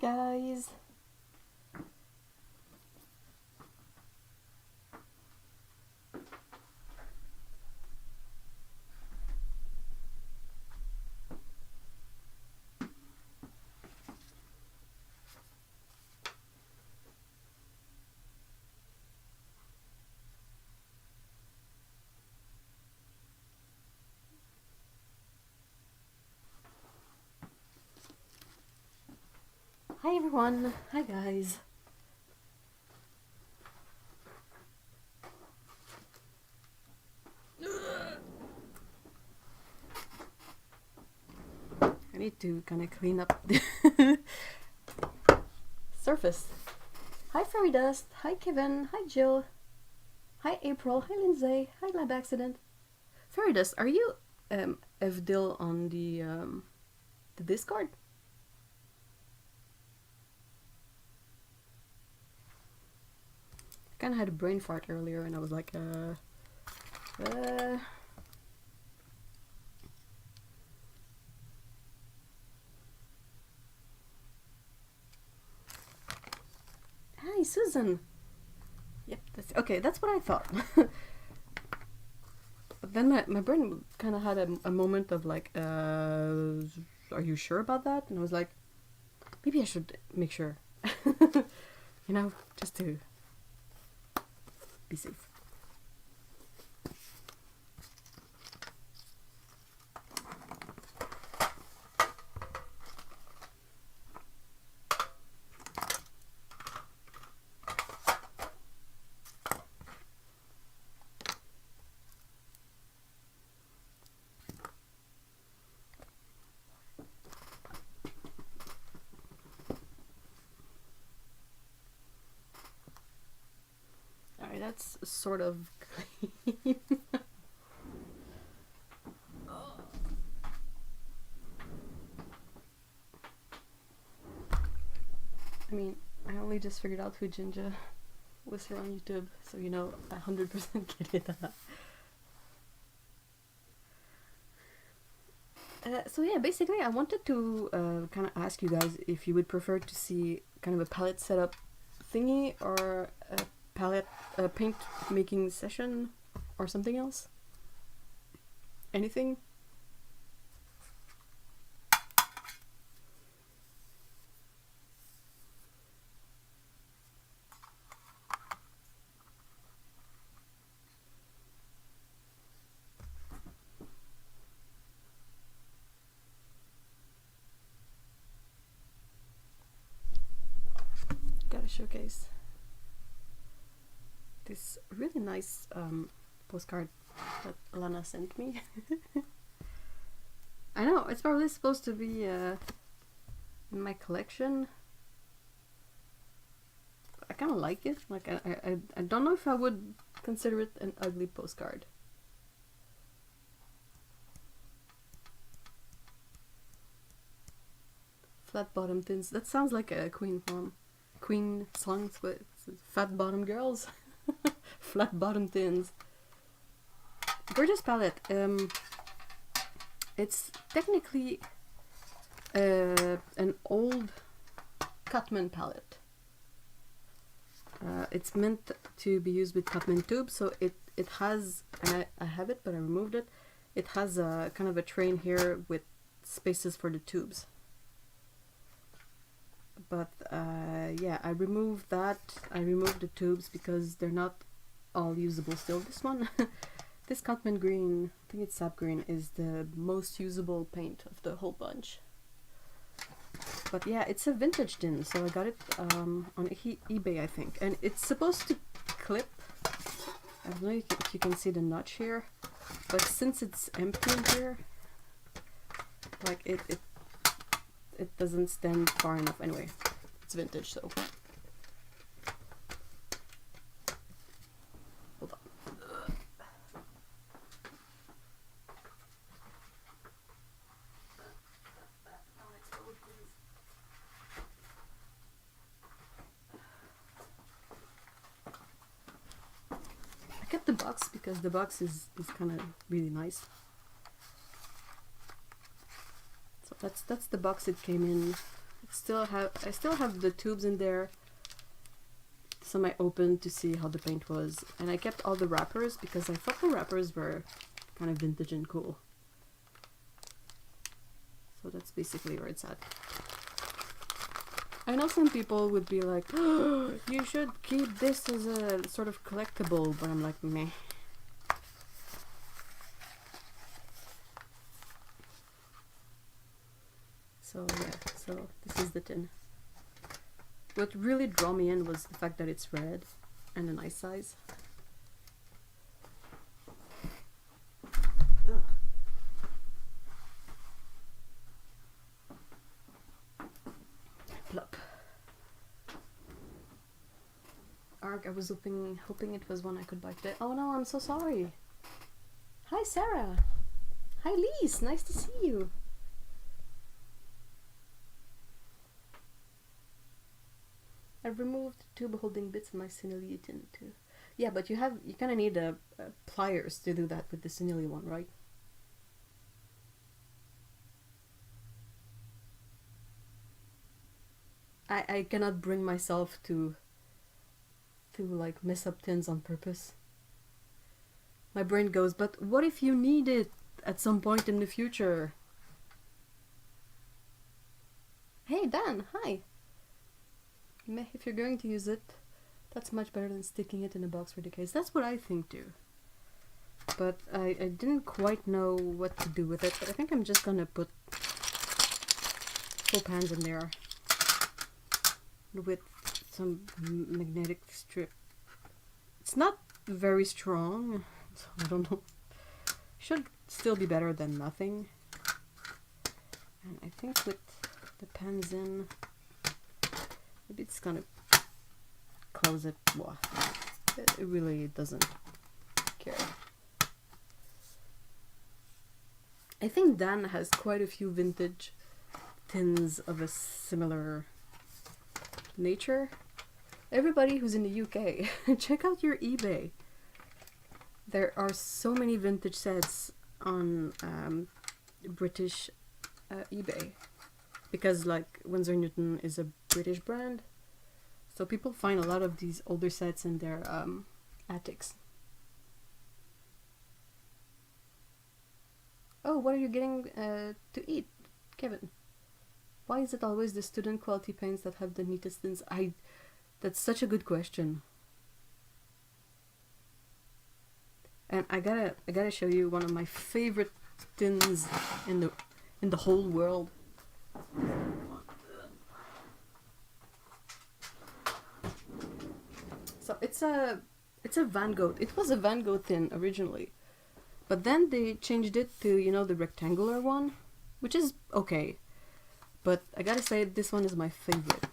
guys! Hi everyone! Hi guys! I need to kind of clean up the surface. Hi Fairy Dust! Hi Kevin! Hi Jill! Hi April! Hi Lindsay! Hi Lab Accident! Fairy Dust, are you FDIL on the Discord? I kind of had a brain fart earlier and I was like, Hi Susan! Yep, that's what I thought. But then my brain kind of had a moment of like, are you sure about that? And I was like, maybe I should make sure. You know, just to be safe. Alright, that's sort of clean. I mean, I only just figured out who Jinja was here on YouTube, so you know, I 100% get it. So yeah, basically I wanted to kind of ask you guys if you would prefer to see kind of a palette setup thingy or a paint making session or something else. Anything? Gotta showcase this really nice postcard that Lana sent me. I know, it's probably supposed to be in my collection. I kind of like it. Like I don't know if I would consider it an ugly postcard. Flat bottom thins. That sounds like a Queen songs, but it's fat bottom girls. Flat bottom thins. Gorgeous palette. It's technically an old Cutman palette. It's meant to be used with Cutman tubes, so it has, and I have it, but I removed it. It has a kind of a train here with spaces for the tubes. But yeah, I removed that. I removed the tubes because they're not all usable still. This one, this Cutman green, I think it's sap green, is the most usable paint of the whole bunch. But yeah, it's a vintage tin, so I got it on eBay, I think. And it's supposed to clip. I don't know if you can see the notch here, but since it's empty in here, like it doesn't stand far enough. Anyway, it's vintage, so hold on. I kept the box because the box is kind of really nice. So that's the box it came in. I still have the tubes in there. Some I opened to see how the paint was, and I kept all the wrappers because I thought the wrappers were kind of vintage and cool. So that's basically where it's at. I know some people would be like, oh, you should keep this as a sort of collectible, but I'm like, meh. So yeah, so this is the tin. What really drew me in was the fact that it's red and a nice size. Ugh. Plop. Arg, I was hoping it was one I could buy today. Oh no, I'm so sorry. Hi Sarah. Hi Lise, nice to see you. I've removed tube holding bits in my Sinili tin too. Yeah, but you kind of need pliers to do that with the Sinili one, right? I cannot bring myself to like mess up tins on purpose. My brain goes, but what if you need it at some point in the future? Hey Dan, hi. If you're going to use it, that's much better than sticking it in a box for the case. That's what I think too. But I didn't quite know what to do with it, but I think I'm just gonna put full pans in there with some magnetic strip. It's not very strong, so I don't know. Should still be better than nothing. And I think with the pans in, maybe it's gonna close it. Well, it really doesn't care. I think Dan has quite a few vintage tins of a similar nature. Everybody who's in the UK, check out your eBay. There are so many vintage sets on British eBay, because like Winsor Newton is a British brand, so people find a lot of these older sets in their attics. Oh, what are you getting to eat, Kevin? Why is it always the student quality paints that have the neatest things? That's such a good question. And I gotta show you one of my favorite tins in the whole world. So it's a Van Gogh. It was a Van Gogh tin originally, but then they changed it to, you know, the rectangular one, which is okay. But I gotta say, this one is my favorite.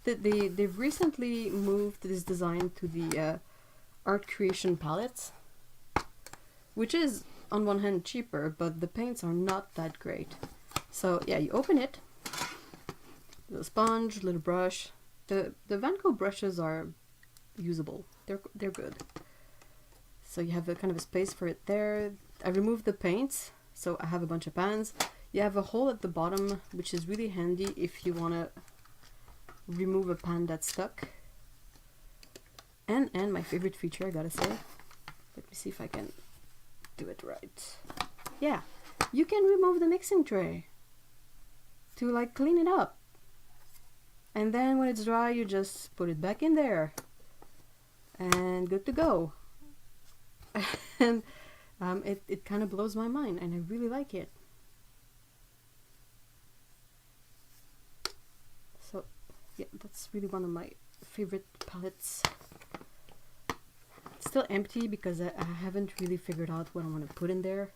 They've recently moved this design to the art creation palettes, which is on one hand cheaper, but the paints are not that great. So yeah, you open it, little sponge, little brush. The Van Gogh brushes are usable. They're good. So you have a kind of a space for it there. I removed the paints, so I have a bunch of pans. You have a hole at the bottom, which is really handy if you want to remove a pan that's stuck. And my favorite feature, I gotta say, let me see if I can do it right. Yeah, you can remove the mixing tray to like clean it up. And then when it's dry, you just put it back in there. And good to go. And it kind of blows my mind, and I really like it. So yeah, that's really one of my favorite palettes. It's still empty because I haven't really figured out what I want to put in there.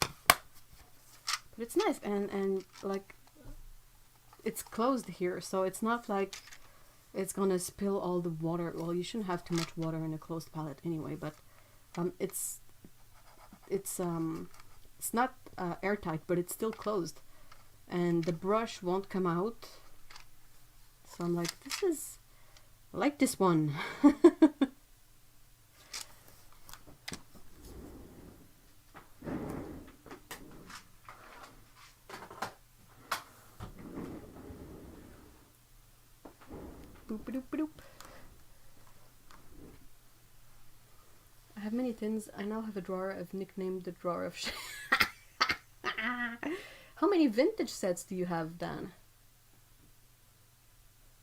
But it's nice, and like, it's closed here, so it's not like it's gonna spill all the water. Well, you shouldn't have too much water in a closed palette anyway, but it's not airtight, but it's still closed, and the brush won't come out. So I'm like, I like this one. Ba-doop. I have many tins. I now have a drawer. I've nicknamed the drawer of How many vintage sets do you have, Dan?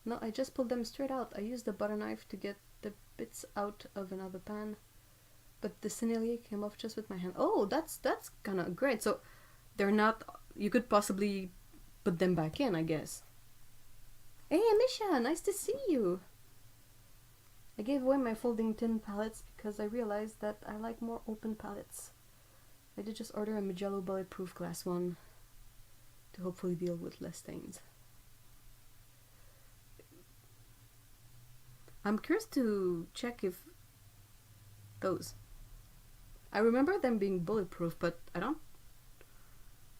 No, I just pulled them straight out. I used the butter knife to get the bits out of another pan, but the sennelier came off just with my hand. Oh, that's kind of great. So they're not. You could possibly put them back in, I guess. Hey, Misha, nice to see you. I gave away my folding tin palettes because I realized that I like more open palettes. I did just order a Magello bulletproof glass one to hopefully deal with less stains. I'm curious to check if those. I remember them being bulletproof, but I don't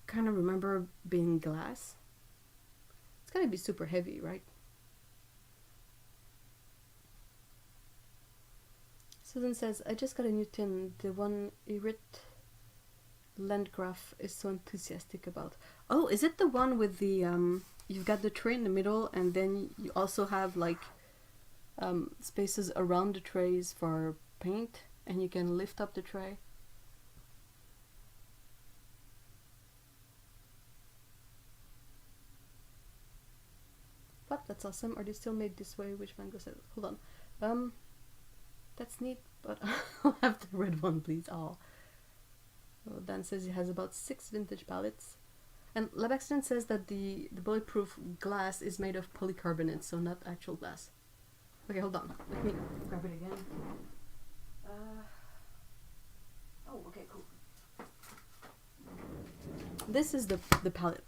kind of remember being glass. It's gotta be super heavy, right? Susan says, I just got a new tin, the one Irit Landgraf is so enthusiastic about. Oh, is it the one with the, you've got the tray in the middle and then you also have like spaces around the trays for paint and you can lift up the tray? What? That's awesome. Are they still made this way? Which mango said? Hold on. That's neat, but I'll have the red one, please. Oh. Dan says he has about 6 vintage palettes. And Labaccident says that the bulletproof glass is made of polycarbonate, so not actual glass. Okay, hold on. Let me grab it again. Oh, okay, cool. This is the palette.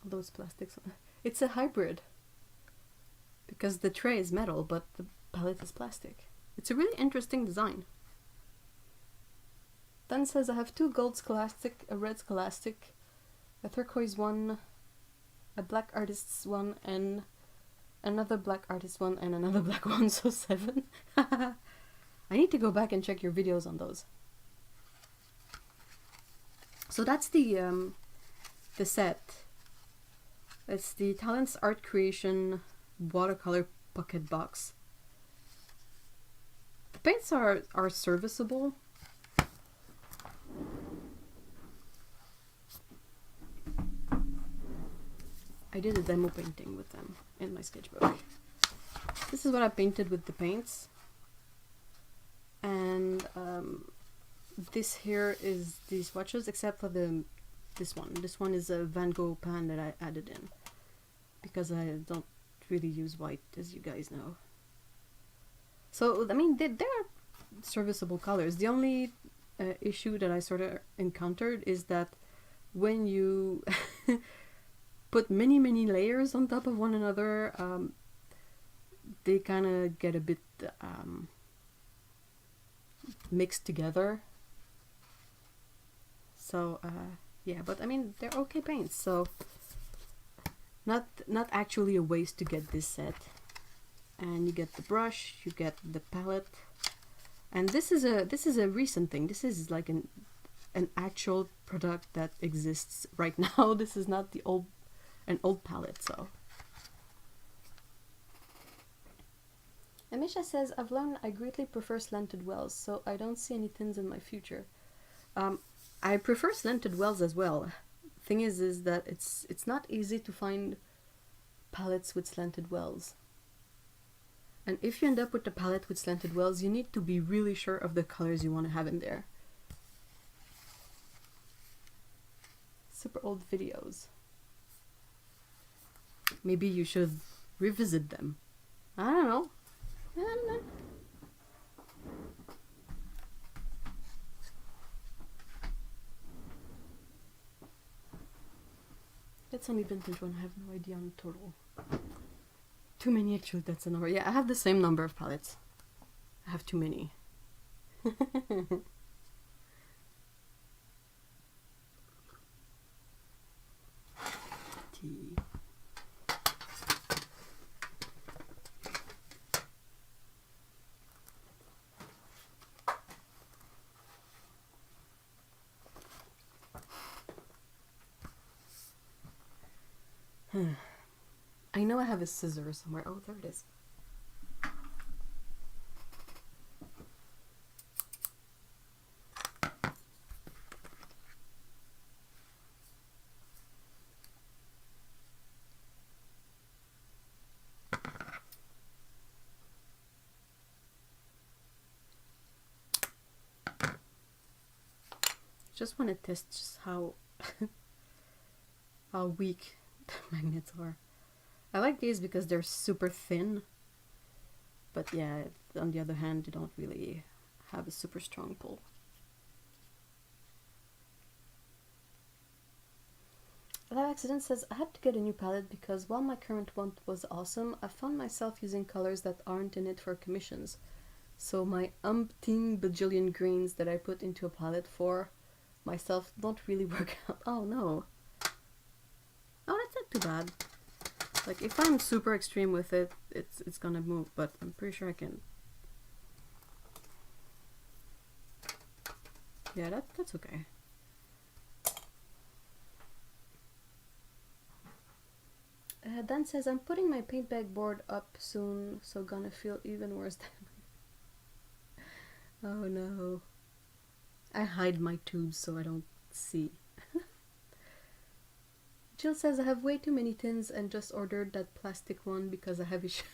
All those plastics. It's a hybrid. Because the tray is metal, but the palette is plastic. It's a really interesting design. Dan says I have 2 gold scholastic, a red scholastic, a turquoise one, a black artist's one, and another black artist one, and another black one, so 7. I need to go back and check your videos on those. So that's the set. It's the Talents Art Creation watercolor pocket box. The paints are serviceable. I did a demo painting with them in my sketchbook. This is what I painted with the paints. And this here is the swatches, except for this one. This one is a Van Gogh pan that I added in, because I don't really use white, as you guys know. So, I mean, they're serviceable colors. The only issue that I sort of encountered is that when you put many layers on top of one another, they kind of get a bit mixed together. So, yeah, but I mean, they're okay paints, so not actually a waste to get this set. And you get the brush, you get the palette, and this is a recent thing. This is like an actual product that exists right now. This is not an old palette. So Amisha says, I've learned I greatly prefer slanted wells, so I don't see any tins in my future. I prefer slanted wells as well. Thing is that it's not easy to find palettes with slanted wells. And if you end up with a palette with slanted wells, you need to be really sure of the colors you want to have in there. Super old videos. Maybe you should revisit them. I don't know. That's only vintage one. I have no idea on total. Too many, actually. That's a number. Yeah, I have the same number of palettes. I have too many. Tea. I know I have a scissor somewhere. Oh, there it is. Just want to test just how how weak the magnets are. I like these because they're super thin, but yeah, on the other hand, they don't really have a super strong pull. That accident says, I had to get a new palette because while my current one was awesome, I found myself using colors that aren't in it for commissions. So my umpteen bajillion greens that I put into a palette for myself don't really work out. Oh no. Oh, that's not too bad. Like, if I'm super extreme with it, it's gonna move, but I'm pretty sure I can. Yeah, that's okay. Dan says, I'm putting my paint bag board up soon, so gonna feel even worse than... Oh no. I hide my tubes so I don't see. Jill says, I have way too many tins and just ordered that plastic one because I have issues.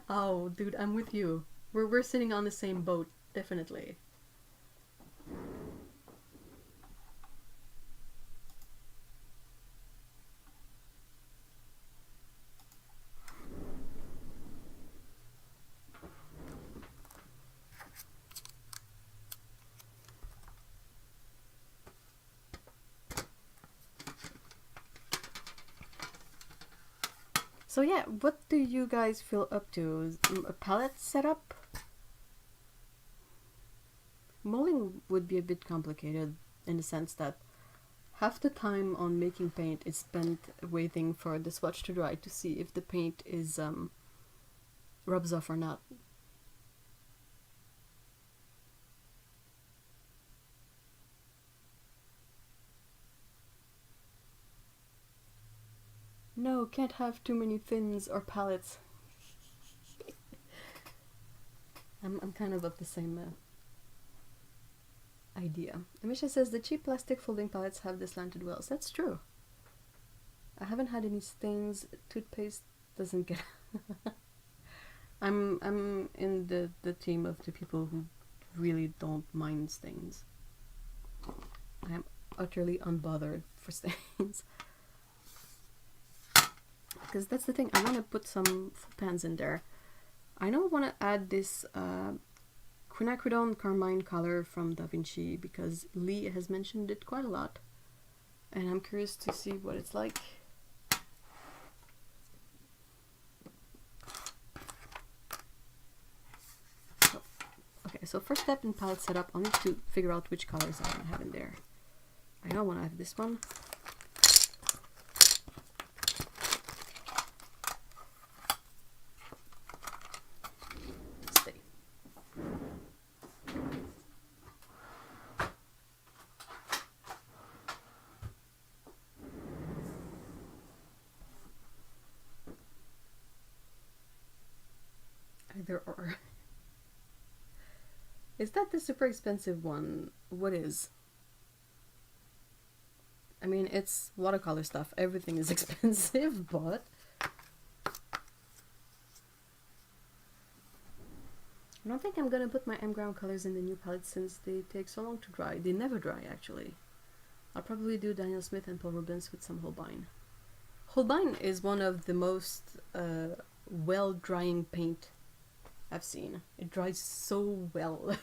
Oh, dude, I'm with you. We're sitting on the same boat, definitely. So yeah, what do you guys feel up to? Is a palette setup? Molding would be a bit complicated in the sense that half the time on making paint is spent waiting for the swatch to dry to see if the paint is rubs off or not. No, can't have too many thins or palettes. I'm kind of the same idea. Amisha says the cheap plastic folding palettes have the slanted wells. That's true. I haven't had any stains. Toothpaste doesn't get. I'm in the team of the people who really don't mind stains. I am utterly unbothered for stains. Because that's the thing, I want to put some full pans in there. I know I want to add this quinacridone carmine color from Da Vinci because Lee has mentioned it quite a lot. And I'm curious to see what it's like. Okay, so first step in palette setup, I'll need to figure out which colors I want to have in there. I know I want to have this one. Either or. Is that the super expensive one? What is? I mean, it's watercolor stuff. Everything is expensive, but... I don't think I'm gonna put my M-ground colors in the new palette since they take so long to dry. They never dry, actually. I'll probably do Daniel Smith and Paul Rubens with some Holbein. Holbein is one of the most well-drying paint I've seen. It dries so well.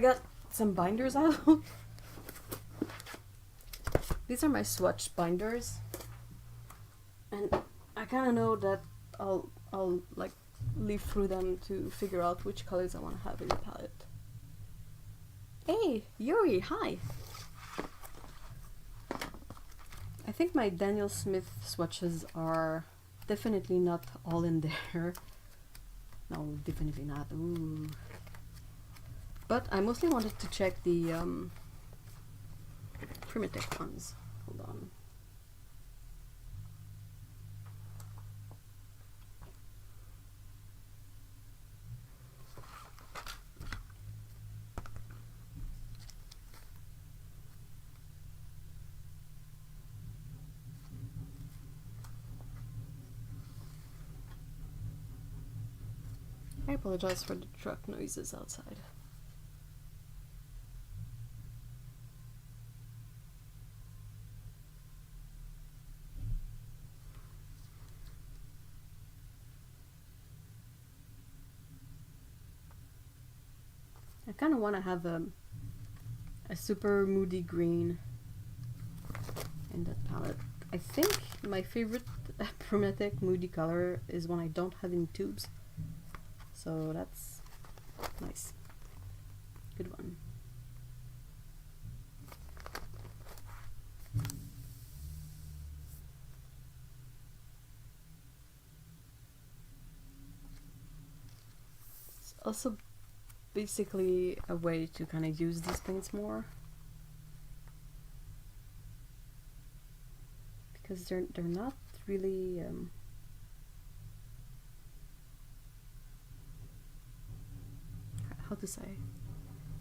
got some binders out. These are my swatch binders, and I kind of know that I'll like leaf through them to figure out which colors I want to have in the palette. Hey, Yuri, hi! I think my Daniel Smith swatches are definitely not all in there. No, definitely not. Ooh. But I mostly wanted to check the Primatech ones. Hold on. I apologize for the truck noises outside. I kind of want to have a super moody green in that palette. I think my favorite Primatech moody color is one I don't have in tubes. So that's nice. Good one. It's also basically a way to kind of use these paints more, because they're not really how to say,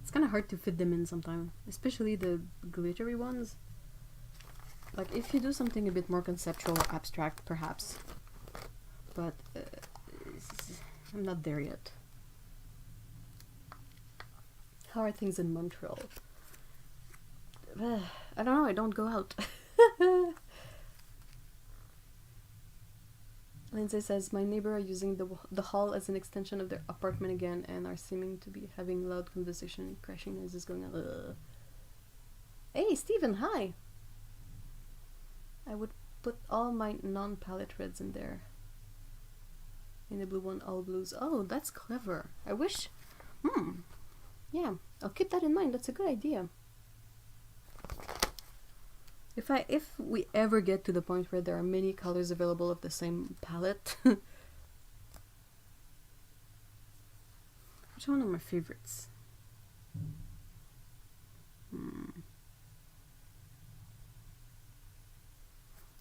it's kind of hard to fit them in sometimes, especially the glittery ones. Like if you do something a bit more conceptual or abstract perhaps, but I'm not there yet. How are things in Montreal? I don't know, I don't go out. Lindsay says, my neighbor are using the hall as an extension of their apartment again and are seeming to be having loud conversation, crashing noises going on. Ugh. Hey, Steven, hi! I would put all my non-palette reds in there. In the blue one, all blues. Oh, that's clever. I wish... Yeah, I'll keep that in mind. That's a good idea. If we ever get to the point where there are many colors available of the same palette, which one are my favorites?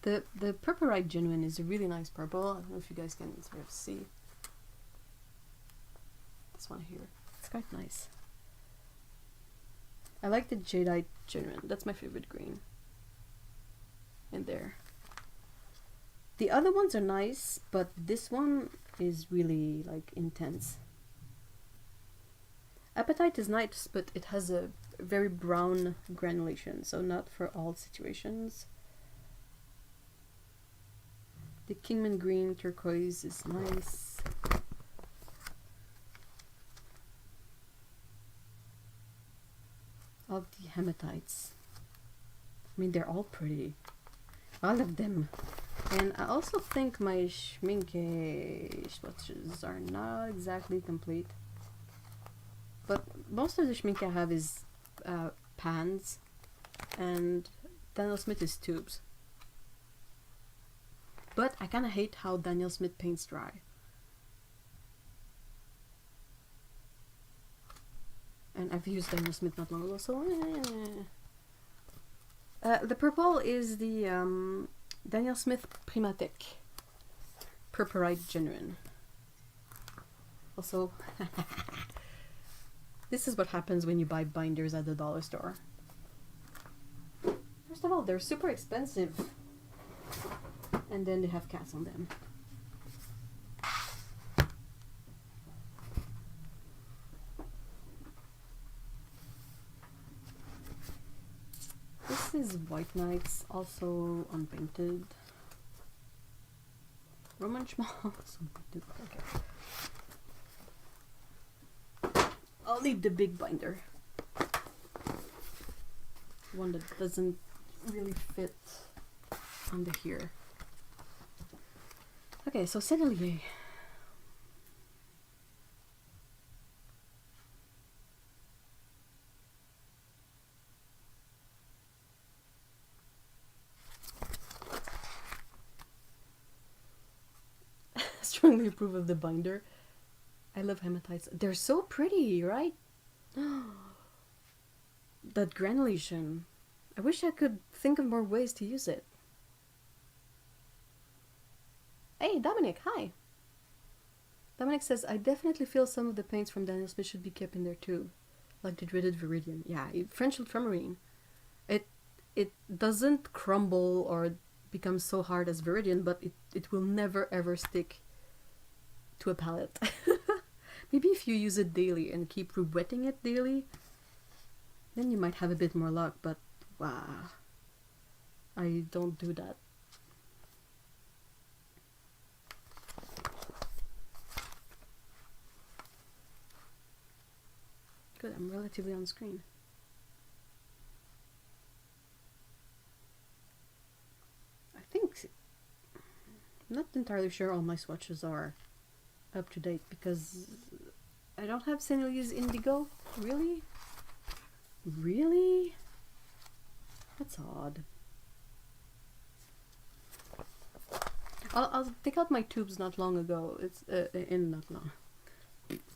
The Purple Genuine is a really nice purple. I don't know if you guys can sort of see this one here. It's quite nice. I like the Jadeite Genuine. That's my favorite green in there. The other ones are nice, but this one is really like intense. Appetite is nice, but it has a very brown granulation, so not for all situations. The Kingman Green Turquoise is nice. Of the hematites. I mean, they're all pretty. All of them. And I also think my schminke swatches are not exactly complete. But most of the schminke I have is pans, and Daniel Smith is tubes. But I kind of hate how Daniel Smith paints dry. And I've used Daniel Smith not long ago, so the purple is the Daniel Smith Primatech Purpurite Genuine. Also, this is what happens when you buy binders at the dollar store. First of all, they're super expensive, and then they have cats on them. This is White Knights, also unpainted. Roman Schmal, also unpainted. Okay. I'll need the big binder. one that doesn't really fit under here. Okay, so Sennelier. Strongly approve of the binder. I love hematites. They're so pretty, right? That granulation. I wish I could think of more ways to use it. Hey, Dominic, hi. Dominic says, I definitely feel some of the paints from Daniel Smith should be kept in their tube. Like the dreaded Viridian. Yeah, French ultramarine. It doesn't crumble or become so hard as Viridian, but it will never ever stick to a palette. Maybe if you use it daily and keep re-wetting it daily, then you might have a bit more luck, but wow. I don't do that. Good, I'm relatively on screen. I think, I'm not entirely sure all my swatches are up to date because I don't have Sennelier's Indigo. Really? Really? That's odd. I'll take out my tubes not long ago. It's not long.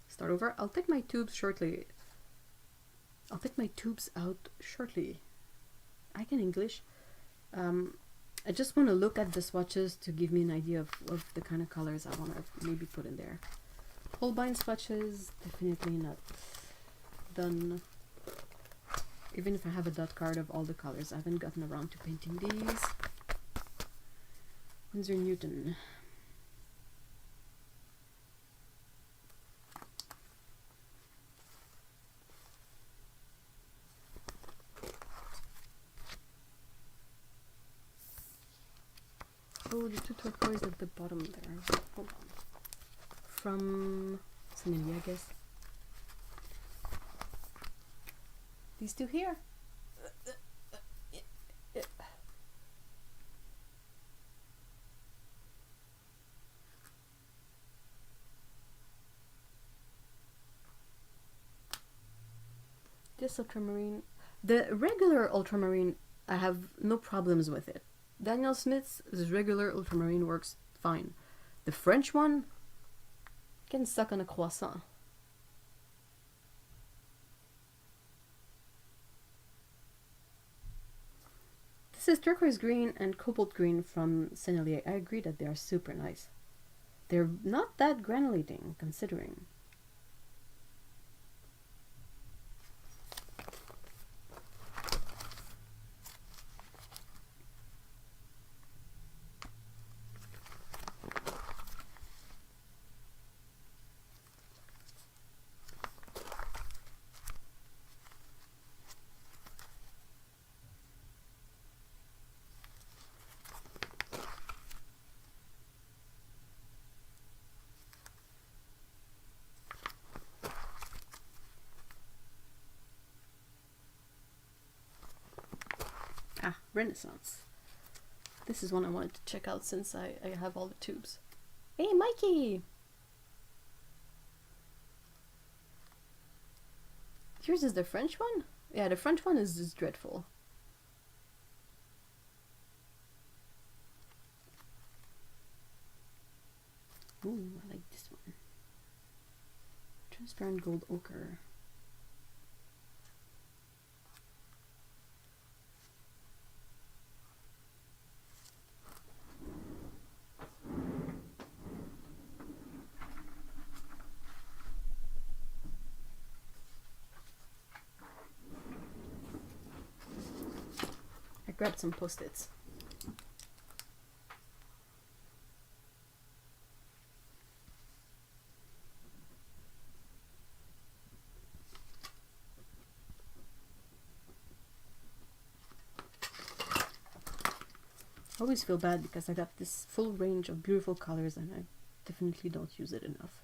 Start over. I'll take my tubes shortly. I'll take my tubes out shortly. I can English. I just want to look at the swatches to give me an idea of the kind of colors I want to maybe put in there. Holbein swatches, definitely not done. Even if I have a dot card of all the colors, I haven't gotten around to painting these. Winsor Newton. Oh, the two turquoise at the bottom there. Hold on. From Sennelier, I guess. These two here. This ultramarine. The regular ultramarine, I have no problems with it. Daniel Smith's regular ultramarine works fine. The French one, getting stuck on a croissant. This is turquoise green and cobalt green from Sennelier. I agree that they are super nice. They're not that granulating, considering. Ah, Renaissance. This is one I wanted to check out since I have all the tubes. Hey, Mikey! Yours is the French one? Yeah, the French one is just dreadful. Ooh, I like this one. Transparent gold ochre. I grabbed some post-its. I always feel bad because I got this full range of beautiful colors and I definitely don't use it enough.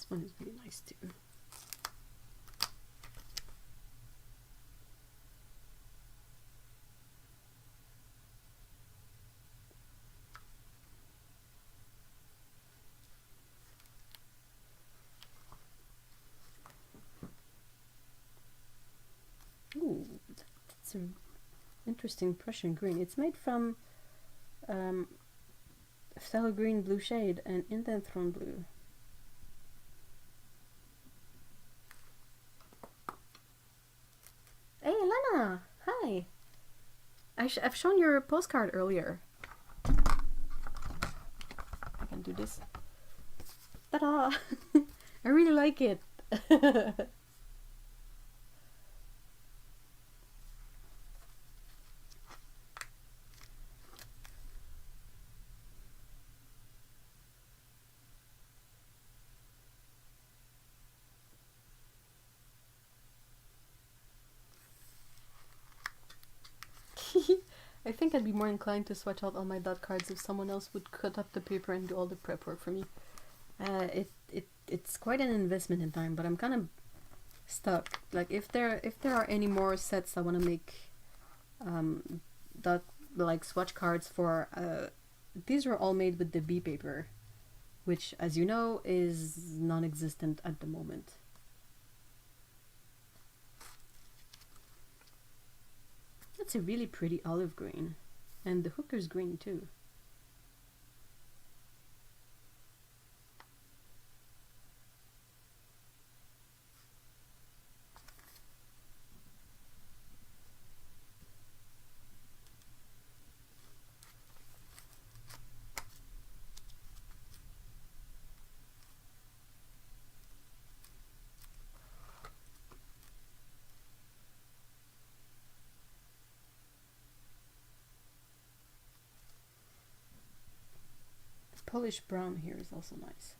This one is really nice too. Ooh, that's an interesting Prussian green. It's made from phthalo green, blue shade, and indanthrone blue. Hey, Elena! Hi! I've shown your postcard earlier. I can do this. Ta-da! I really like it. I think I'd be more inclined to swatch out all my dot cards if someone else would cut up the paper and do all the prep work for me. It's quite an investment in time, but I'm kind of stuck. Like if there are any more sets I want to make, that like swatch cards for, these were all made with the B paper, which, as you know, is non-existent at the moment. That's a really pretty olive green, and the hooker's green too. Polish brown here is also nice.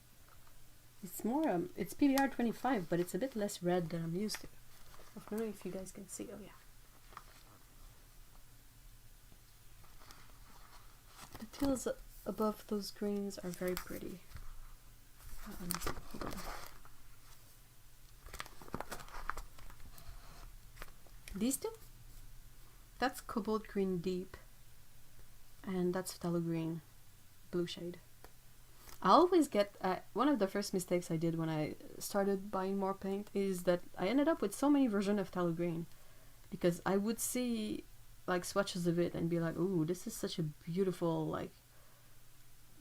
It's more, it's PBR 25, but it's a bit less red than I'm used to. I don't know if you guys can see. Oh yeah. The teals above those greens are very pretty. These two? That's cobalt green deep, and that's phthalo green blue shade. I always get, one of the first mistakes I did when I started buying more paint is that I ended up with so many versions of phthalo green, because I would see like swatches of it and be like, ooh, this is such a beautiful like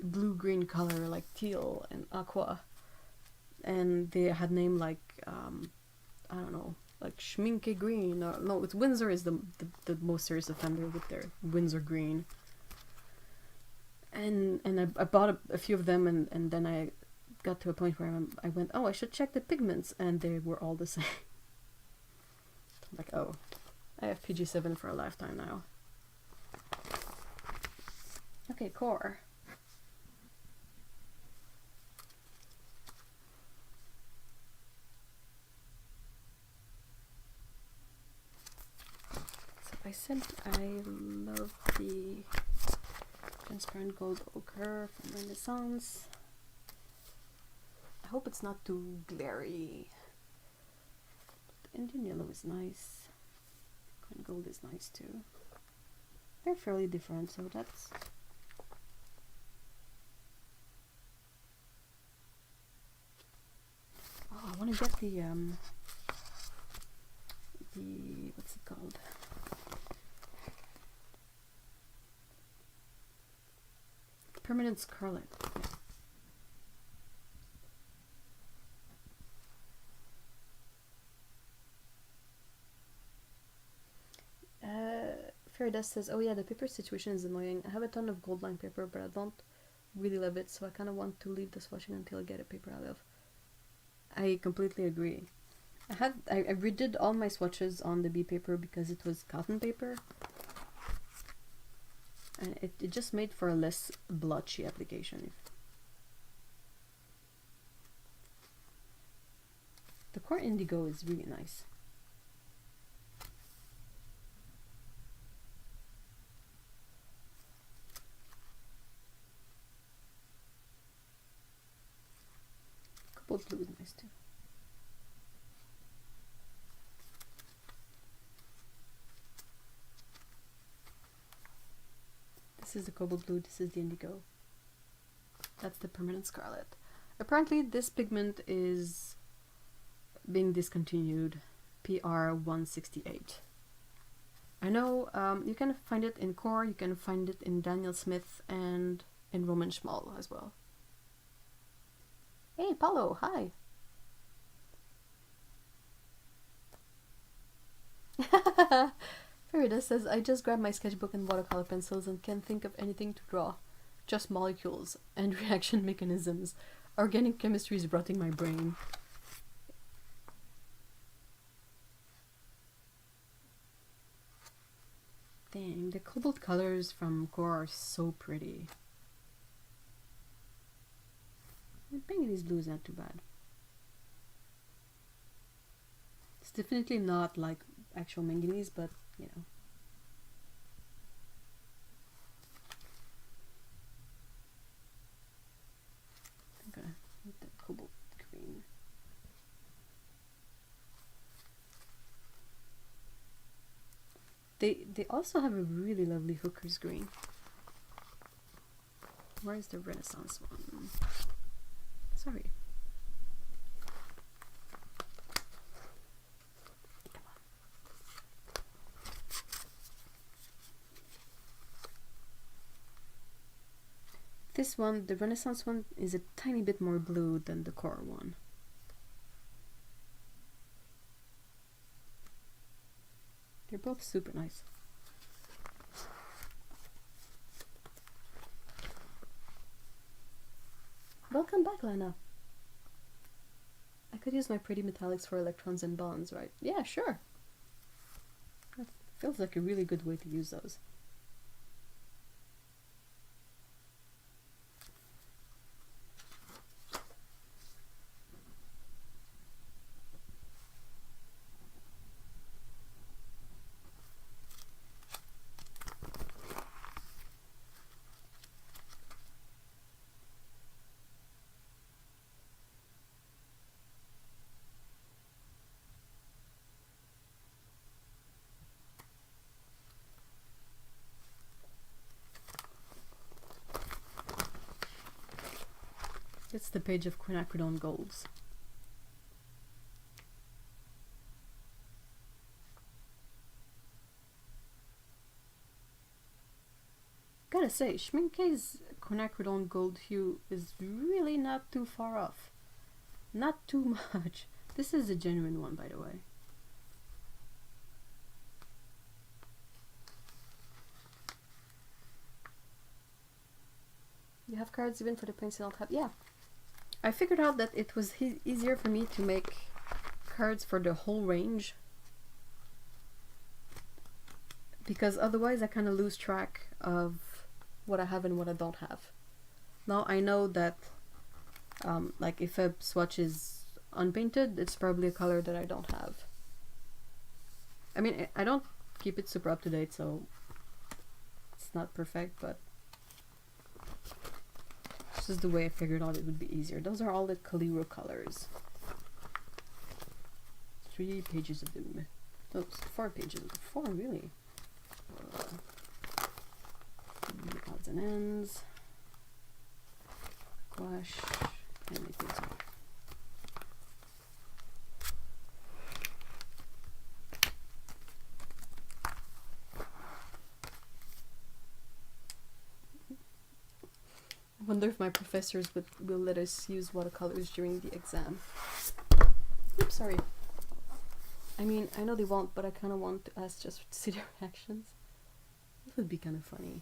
blue-green color, like teal and aqua, and they had name like I don't know, like Schminke green, or no, it's Windsor is the most serious offender with their Windsor green. And I bought a few of them, and then I got to a point where I went, oh, I should check the pigments, and they were all the same. I'm like, oh, I have PG7 for a lifetime now. Okay, core. So I said I love the transparent gold ochre from Renaissance. I hope it's not too glary. The Indian yellow is nice. Green gold is nice too. They're fairly different, so that's... Oh, I want to get the what's it called? Permanent Scarlet. Fairdesk says, oh yeah, the paper situation is annoying. I have a ton of gold line paper, but I don't really love it, so I kind of want to leave the swatching until I get a paper I love. I completely agree. I redid all my swatches on the B paper because it was cotton paper. And it just made for a less blotchy application. The core indigo is really nice. cobalt blue is nice too. This is the cobalt blue, this is the indigo. That's the permanent scarlet. Apparently this pigment is being discontinued. PR 168. I know you can find it in Core, you can find it in Daniel Smith and in Roman Schmal as well. Hey Paulo, hi! Farida says, I just grabbed my sketchbook and watercolor pencils and can't think of anything to draw. Just molecules and reaction mechanisms. Organic chemistry is rotting my brain. Dang, the cobalt colors from Core are so pretty. The manganese blue is not too bad. It's definitely not like actual manganese, but you know. I'm gonna put the cobalt green. They also have a really lovely hooker's green. Where's the Renaissance one? Sorry. Come on. This one, the Renaissance one, is a tiny bit more blue than the Core one. They're both super nice. Welcome back, Lena. I could use my pretty metallics for electrons and bonds, right? Yeah, sure. That feels like a really good way to use those. It's the page of quinacridone golds. Gotta say, Schmincke's quinacridone gold hue is really not too far off. Not too much. This is a genuine one, by the way. You have cards even for the paints you don't have? Yeah. I figured out that it was easier for me to make cards for the whole range, because otherwise I kind of lose track of what I have and what I don't have. Now I know that like if a swatch is unpainted, it's probably a color that I don't have. I mean, I don't keep it super up to date, so it's not perfect, but this is the way I figured out it would be easier. Those are all the Caliro colors. 3 pages of them. Oops, 4 pages. 4, really? Odds and ends. Gouache. And anything else. I wonder if my professors will let us use watercolors during the exam. Oops, sorry. I mean, I know they won't, but I kind of want to ask just to see their reactions. It would be kind of funny.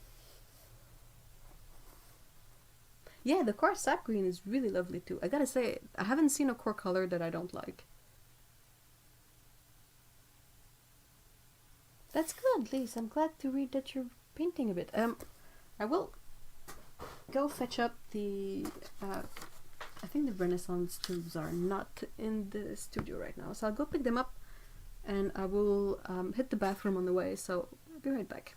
Yeah, the Core sap green is really lovely too. I gotta say, I haven't seen a Core color that I don't like. That's good, Lise. I'm glad to read that you're painting a bit. I will go fetch up the I think the Renaissance tubes are not in the studio right now, so I'll go pick them up and I will hit the bathroom on the way, so I'll be right back.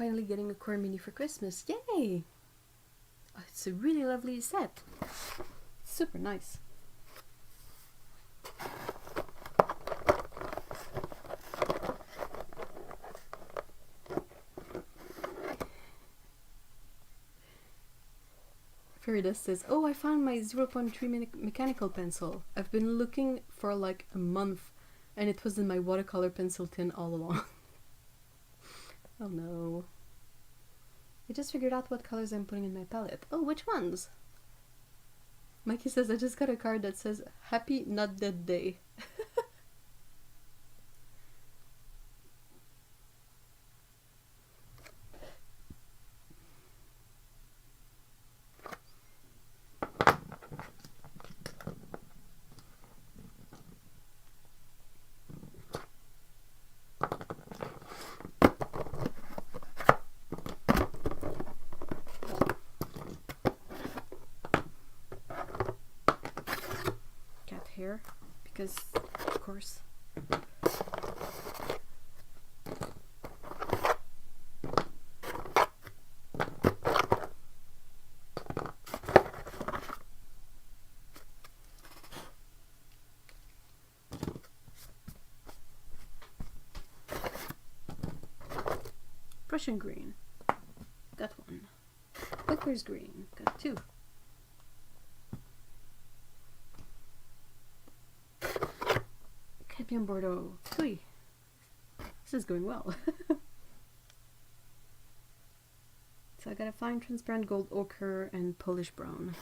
finally getting a Core Mini for Christmas. Yay! Oh, it's a really lovely set. Super nice. Fairy says, oh, I found my 0.3 mechanical pencil. I've been looking for like a month and it was in my watercolor pencil tin all along. Oh no. I just figured out what colors I'm putting in my palette. Oh, which ones? Mikey says, I just got a card that says, Happy Not Dead Day. Hair, because of course. Prussian green, got one. Liquor's green, got two. Cadmium Bordeaux, 3. This is going well. So I got a fine transparent gold ochre and Polish brown.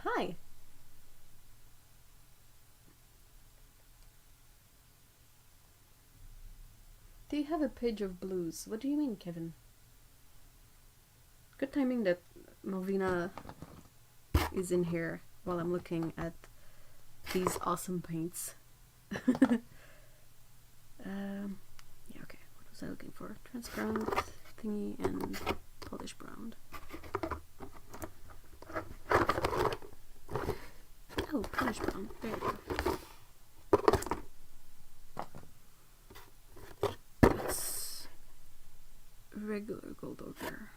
Hi. Do you have a page of blues? What do you mean, Kevin? Good timing that Malvina is in here while I'm looking at these awesome paints. Yeah, okay. What was I looking for? Transparent thingy and Polish brown. Oh, Polish brown. There you go. That's regular gold ochre.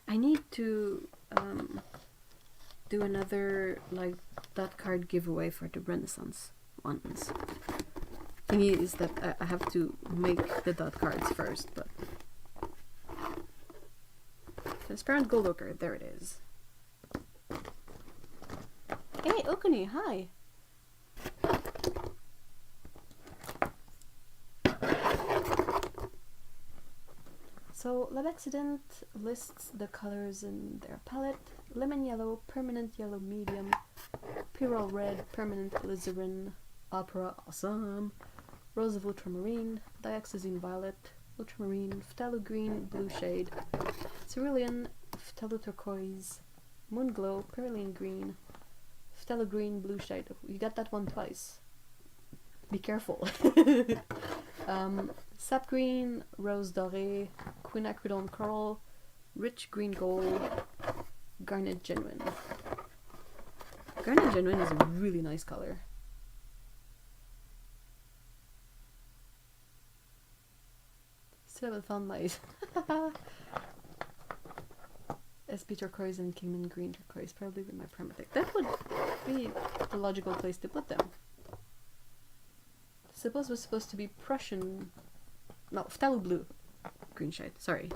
I need to do another like dot card giveaway for the Renaissance ones. Thing is that I have to make the dot cards first, but transparent gold ochre, there it is. Hey Okuni, hi. So L'Accident lists the colors in their palette: lemon yellow, permanent yellow medium, pyrrole red, permanent alizarin, opera awesome, rose of ultramarine, dioxazine violet, ultramarine, phthalo green, blue shade, cerulean, phthalo turquoise, moon glow, perylene green, phthalo green, blue shade. You got that one twice. Be careful. Sap green, rose doré, quinacridone coral, rich green gold, garnet genuine. Garnet genuine is a really nice color. Still haven't found my SP turquoise and Kingman green turquoise, probably with my Permatic. That would be the logical place to put them. I suppose it was supposed to be Prussian. No, phthalo blue green shade, sorry.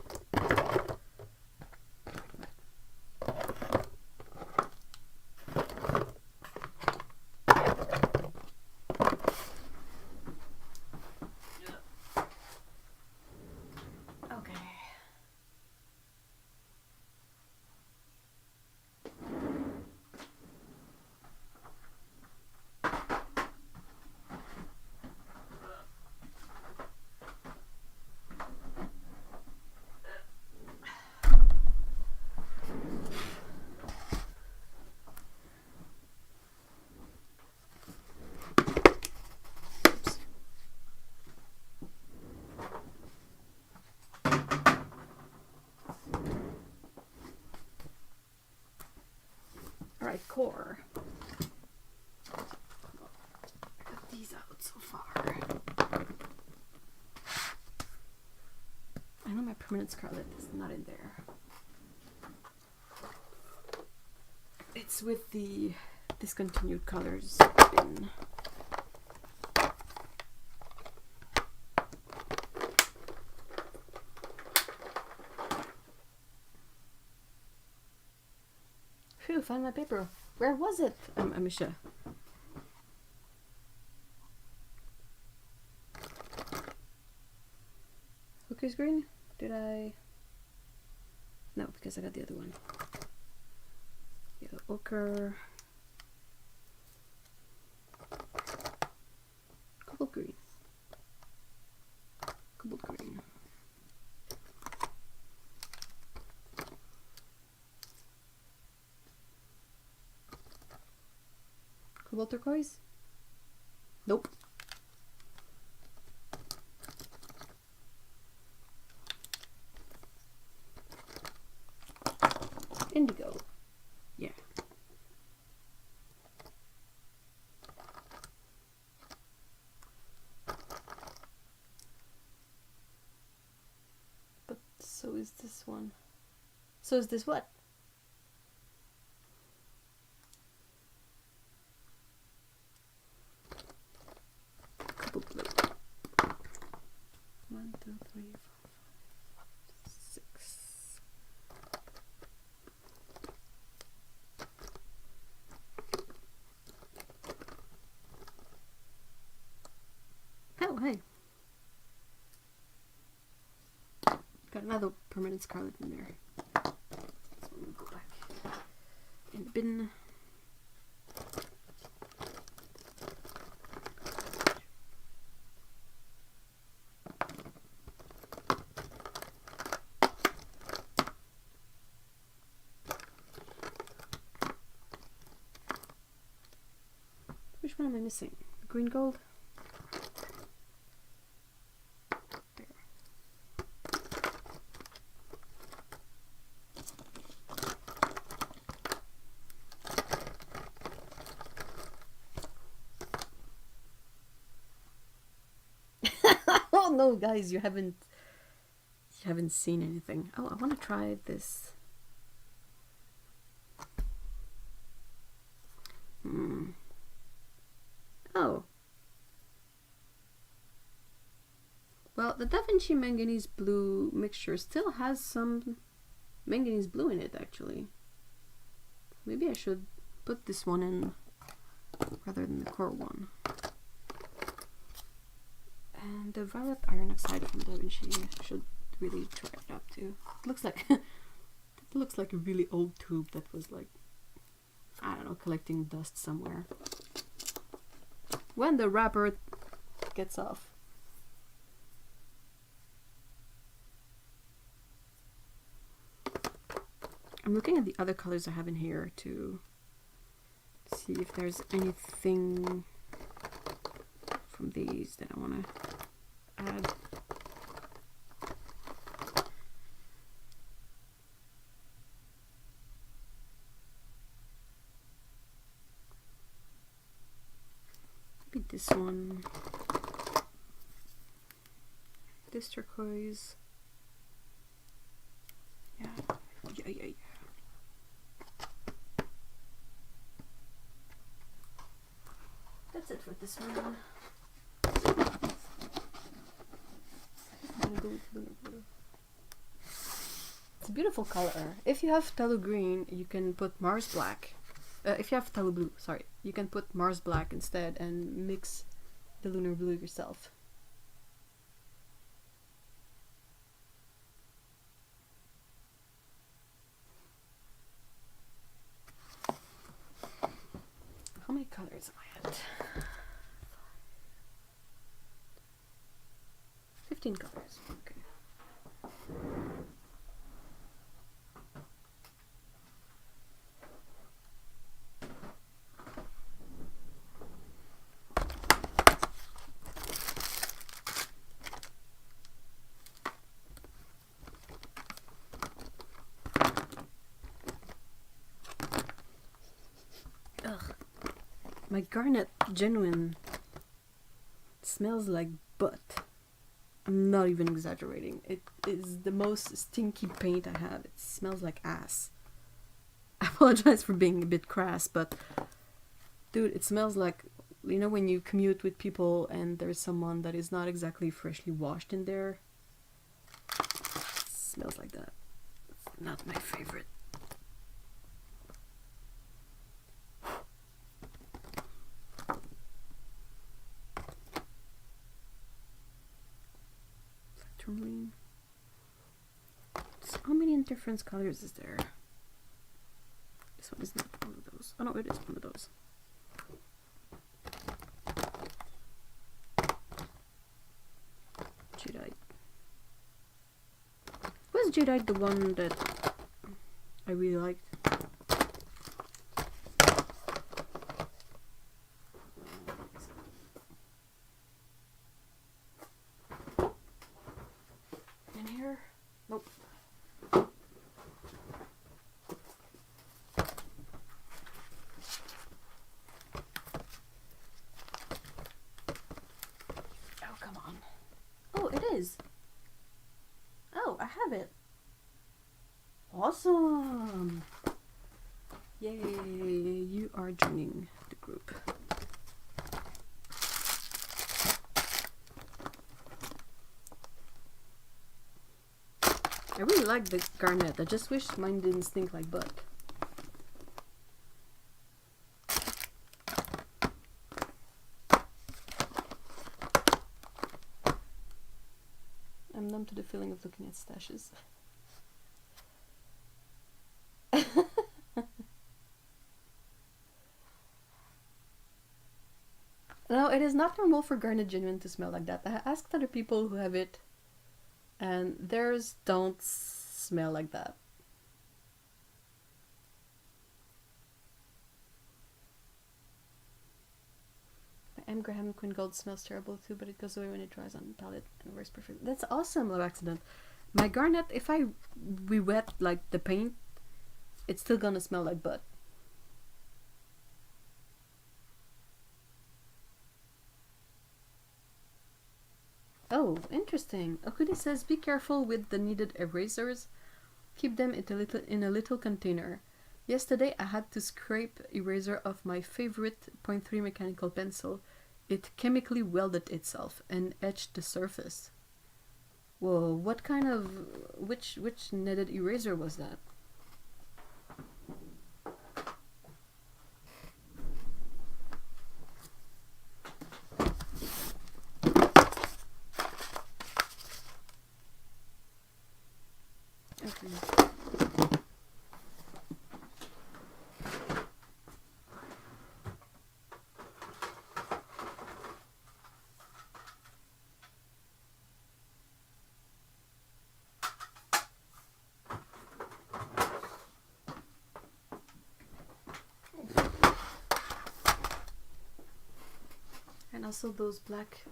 Okay. right core. I got these out so far. I know my permanent scarlet is not in there. It's with the discontinued colors bin. Phew, found my paper. Where was it? Amisha. Hooker's green? Did I? No, because I got the other one. Yellow ochre. Cobalt green. Cobalt green. Cobalt turquoise? Nope. Indigo. Yeah. But so is this one. So is this what? Couple blue. 1, 2, 3, 4, 5, 6. Oh, hey. Got another permanent scarlet in there. This one will go back in the bin. Which one am I missing? The green gold? Oh no, guys, you haven't seen anything. Oh, I want to try this. Oh. Well, the Da Vinci manganese blue mixture still has some manganese blue in it, actually. Maybe I should put this one in rather than the core one. And the violet iron oxide from Da Vinci, I should really try it out too. It looks like it looks like a really old tube that was like, I don't know, collecting dust somewhere. When the wrapper gets off. I'm looking at the other colors I have in here to see if there's anything from these that I want to add. Maybe this one. This turquoise. Yeah. Yeah. That's it for this one. It's a beautiful color. If you have Tallow green, you can put Mars black. If you have Tallow blue, sorry, you can put Mars black instead and mix the lunar blue yourself. How many colors am I at? 15 colors. Okay. My Garnet Genuine smells like butt. I'm not even exaggerating. It is the most stinky paint I have. It smells like ass. I apologize for being a bit crass, but dude, it smells like, you know, when you commute with people and there's someone that is not exactly freshly washed in there. It smells like that. It's not my favorite. Tourmaline. So how many different colors is there? This one is not one of those. Oh no, it is one of those. Jadeite. Was Jadeite the one that I really liked? In here? Nope. Oh, come on. Oh, it is. Oh, I have it. Awesome. Yay, you are joining the group. I really like the Garnet. I just wish mine didn't stink like butt. I'm numb to the feeling of looking at stashes. No, it is not normal for Garnet Genuine to smell like that. I asked other people who have it, and theirs don't smell like that. My M. Graham Queen Gold smells terrible too, but it goes away when it dries on the palette and works perfect. That's awesome, Love Accident. My Garnet, if I re-wet like the paint, it's still gonna smell like butt. Oh, interesting. Okudi says, be careful with the needed erasers. Keep them in a little container. Yesterday I had to scrape eraser off my favorite 0.3 mechanical pencil. It chemically welded itself and etched the surface. Whoa, what kind of... which netted eraser was that? Okay. And also those black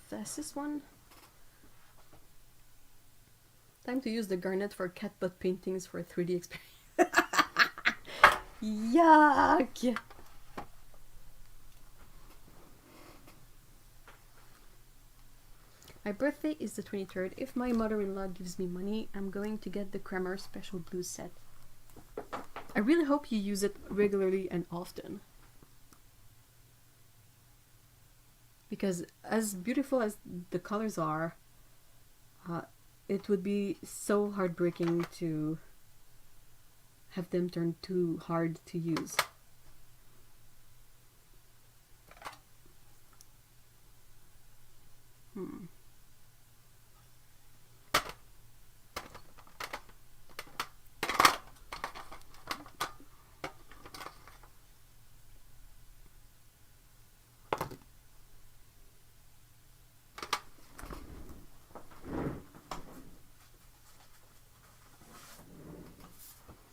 Faces one. Time to use the Garnet for cat butt paintings for a 3D experience. Yuck! My birthday is the 23rd. If my mother-in-law gives me money, I'm going to get the Kramer Special Blue set. I really hope you use it regularly and often. Because as beautiful as the colors are, it would be so heartbreaking to have them turn too hard to use.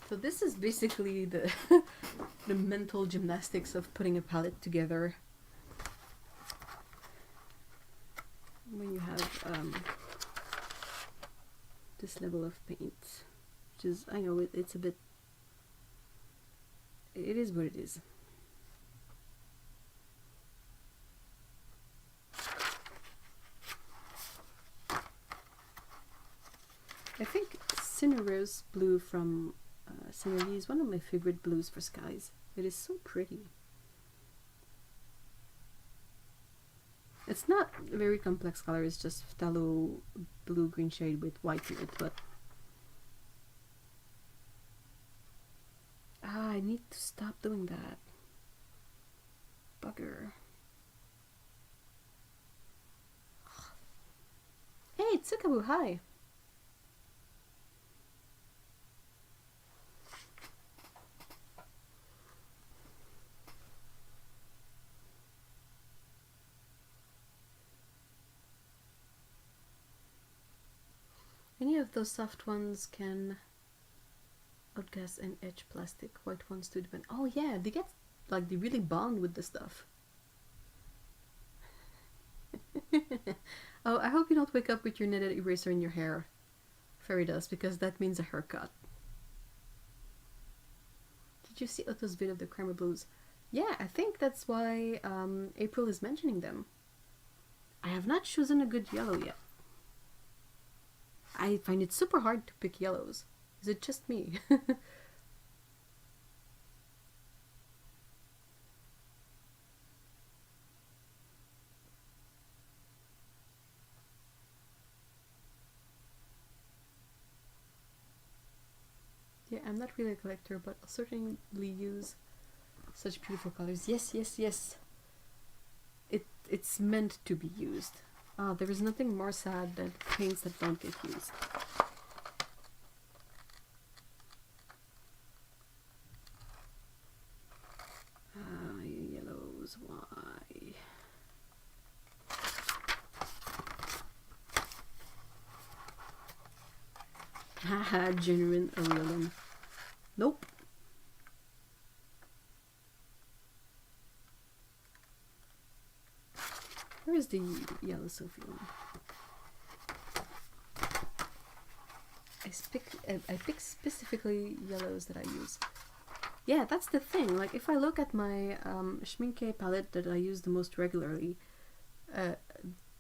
So this is basically the the mental gymnastics of putting a palette together when you have this level of paint, which is, I know, it's a bit, it is what it is. Chorus blue from Scenery is one of my favorite blues for skies. It is so pretty. It's not a very complex color, it's just phthalo blue-green shade with white in it, but I need to stop doing that. Bugger. Hey, Tsukabu, hi! Any of those soft ones can outgas and etch plastic. White ones do depend. Oh yeah, they get like they really bond with the stuff. Oh, I hope you don't wake up with your knitted eraser in your hair, Fairy Dust, because that means a haircut. Did you see Otto's vid of the Kramer Blues? Yeah, I think that's why April is mentioning them. I have not chosen a good yellow yet. I find it super hard to pick yellows. Is it just me? Yeah, I'm not really a collector, but I'll certainly use such beautiful colors. Yes, yes, yes. It's meant to be used. There is nothing more sad than paints that don't get used. Yellows, why? Haha, genuine Aurelian. Nope. Where is the yellow Sophie one? I pick specifically yellows that I use. Yeah, that's the thing. Like, if I look at my Schmincke palette that I use the most regularly,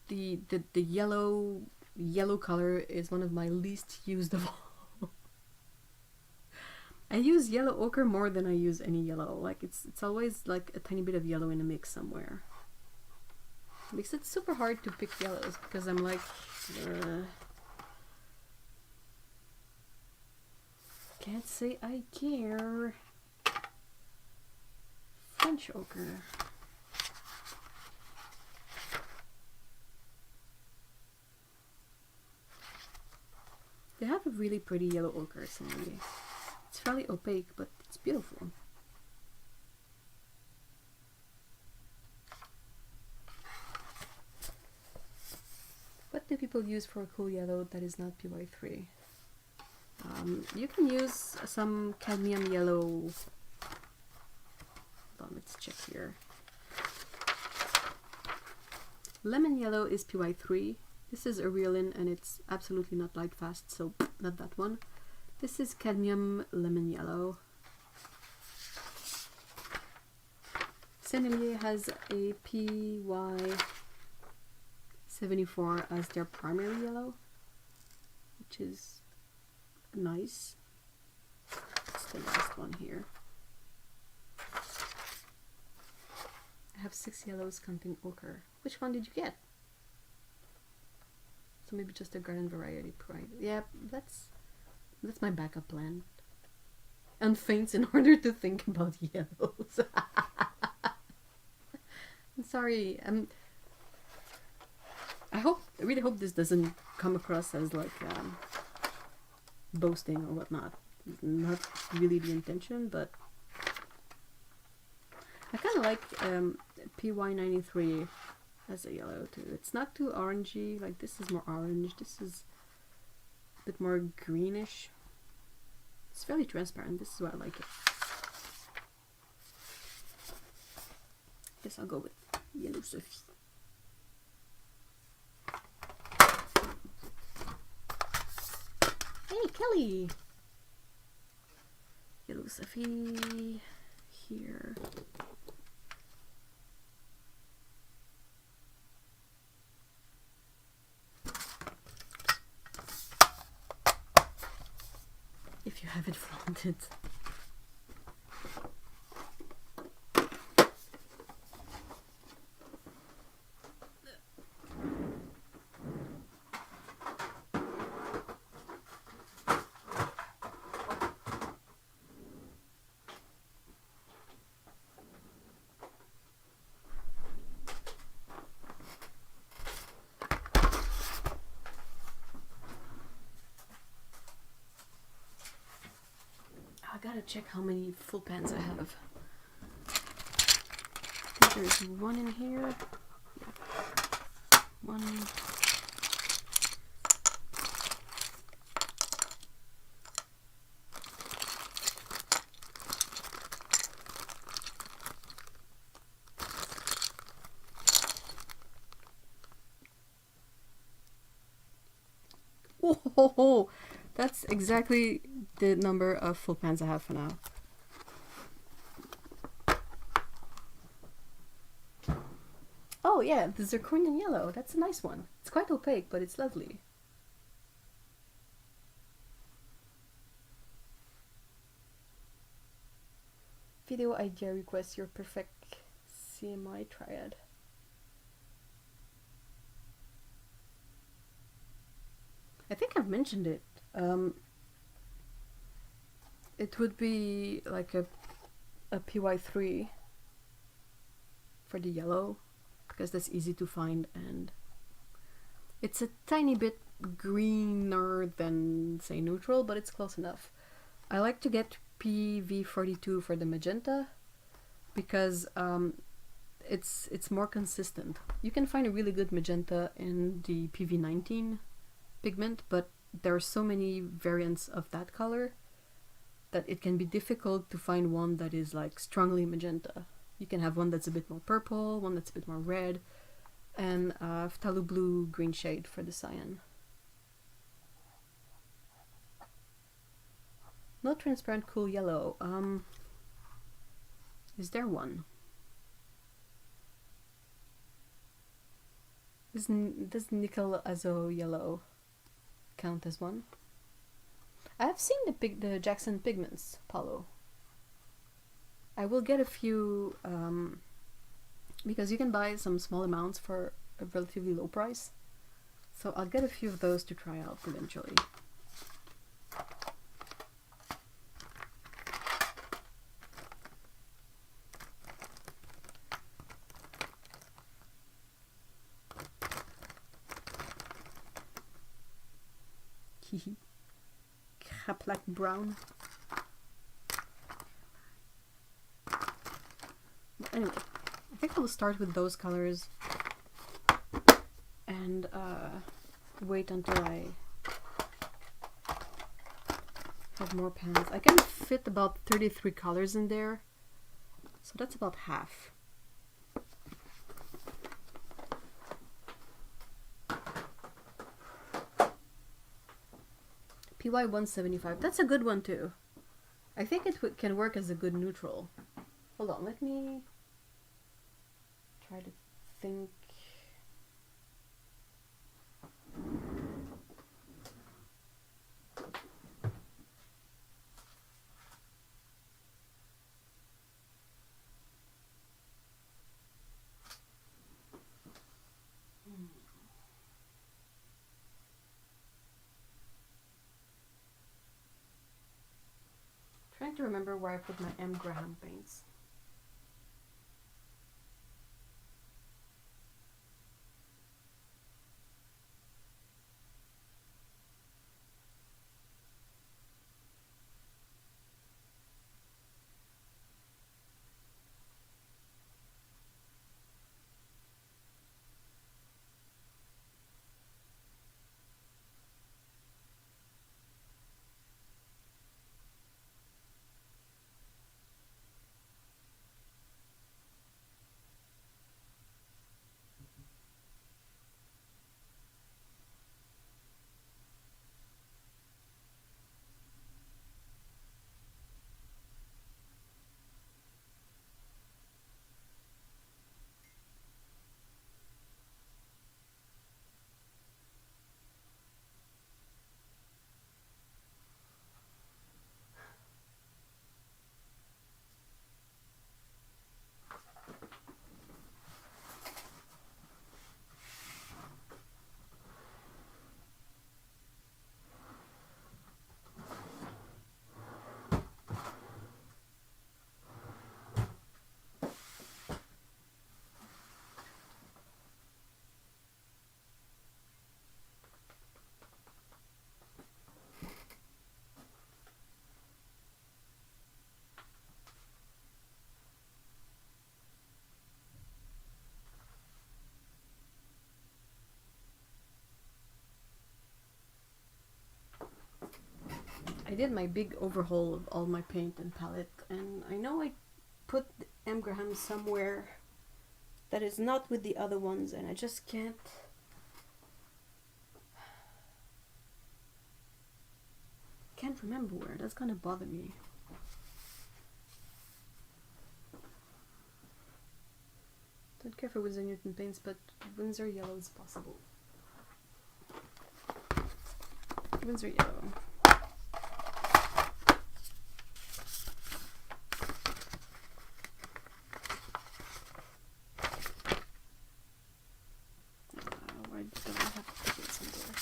the yellow color is one of my least used of all. I use yellow ochre more than I use any yellow. Like, it's always like a tiny bit of yellow in a mix somewhere. Makes it super hard to pick yellows because I'm like, can't say I care. French ochre. They have a really pretty yellow ochre scenery. It's fairly opaque, but it's beautiful. What do people use for a cool yellow that is not PY3? You can use some cadmium yellow. Hold on, let's check here. Lemon yellow is PY3. This is Aurelian and it's absolutely not light fast, so not that one. This is cadmium lemon yellow. Sennelier has a PY74 as their primary yellow, which is nice. It's the last one here. I have 6 yellows counting ochre. Which one did you get? So maybe just a garden variety pride. Yeah, that's my backup plan. And faints in order to think about yellows. I'm sorry. I really hope this doesn't come across as like boasting or whatnot. Not really the intention, but I kind of like PY93 as a yellow too. It's not too orangey. Like this is more orange. This is a bit more greenish. It's fairly transparent. This is why I like it. Guess I'll go with yellow Sophie. Hey, Kelly! Yellow Sophie here. it. I gotta check how many full pans I have. I think there's one in here. Yeah. One. Oh, that's exactly the number of full pans I have for now. Oh yeah, the zirconian yellow. That's a nice one. It's quite opaque, but it's lovely. Video idea request, your perfect CMI triad. I think I've mentioned it. It would be like a PY3 for the yellow, because that's easy to find and it's a tiny bit greener than, say, neutral, but it's close enough. I like to get PV42 for the magenta because it's more consistent. You can find a really good magenta in the PV19 pigment, but there are so many variants of that color that it can be difficult to find one that is like strongly magenta. You can have one that's a bit more purple, one that's a bit more red, and phthalo blue green shade for the cyan. No transparent cool yellow. Is there one? Does nickel azo yellow count as one? I have seen the Jackson Pigments Palo. I will get a few because you can buy some small amounts for a relatively low price. So I'll get a few of those to try out eventually. Hehe. Craplac brown. But anyway, I think I'll start with those colors and wait until I have more pans. I can fit about 33 colors in there, so that's about half. PY175, that's a good one too. I think it can work as a good neutral. Hold on, let me try to think. Trying to remember where I put my M. Graham paints. did my big overhaul of all my paint and palette, and I know I put the M. Graham somewhere that is not with the other ones, and I just can't remember where. That's gonna bother me. Don't care for Winsor Newton paints, but Winsor Yellow is possible. Winsor Yellow. Why don't I have to put it somewhere?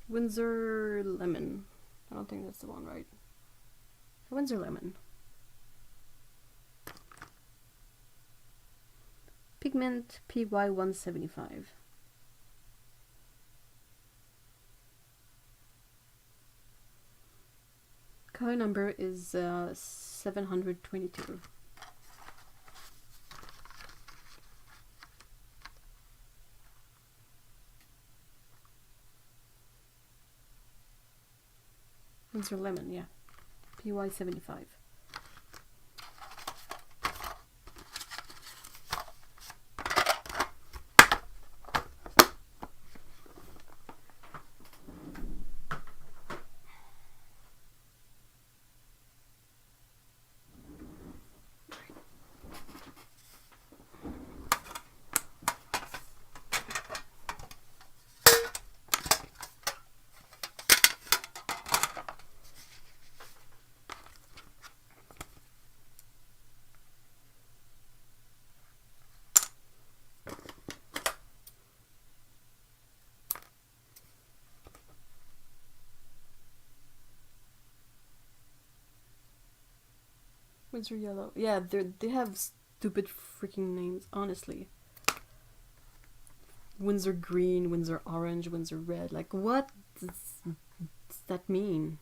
Winsor Lemon. I don't think that's the one, right? Winsor Lemon. Pigment PY175. Color number is 722. Winsor Lemon, yeah. PY75. Winsor Yellow. Yeah, they have stupid freaking names, honestly. Winsor Green, Winsor Orange, Winsor Red. Like, what does that mean?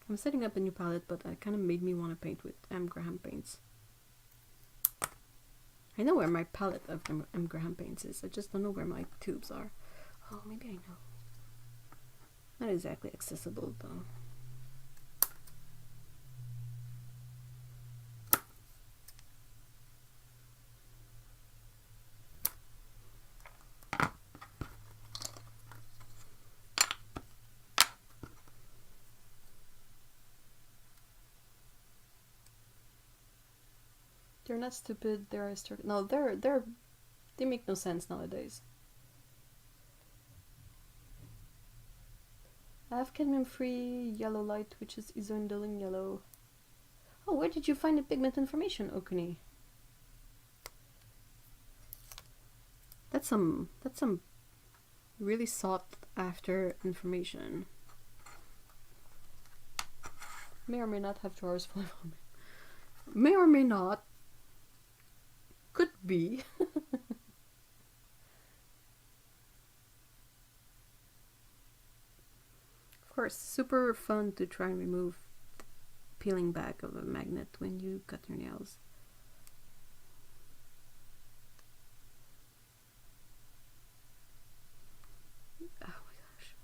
I'm setting up a new palette, but it kind of made me want to paint with M. Graham paints. I know where my palette of M. Graham paints is. I just don't know where my tubes are. Oh, maybe I know. Not exactly accessible, though. They're not stupid. They're historic. No, they make no sense nowadays. I have cadmium-free yellow light, which is isondulling yellow. Oh, where did you find the pigment information, Okuni? That's some really sought after information. May or may not have drawers full of me. May or may not. Could be. Of course, super fun to try and remove the peeling back of a magnet when you cut your nails. Oh my gosh.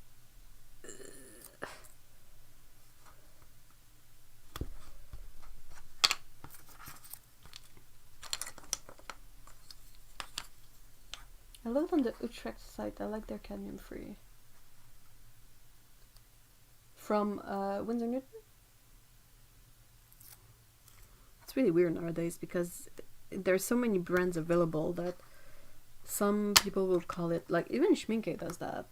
I looked on the Utrecht site. I like their cadmium free. From Winsor Newton? It's really weird nowadays because there's so many brands available that some people will call it, like even Schminke does that.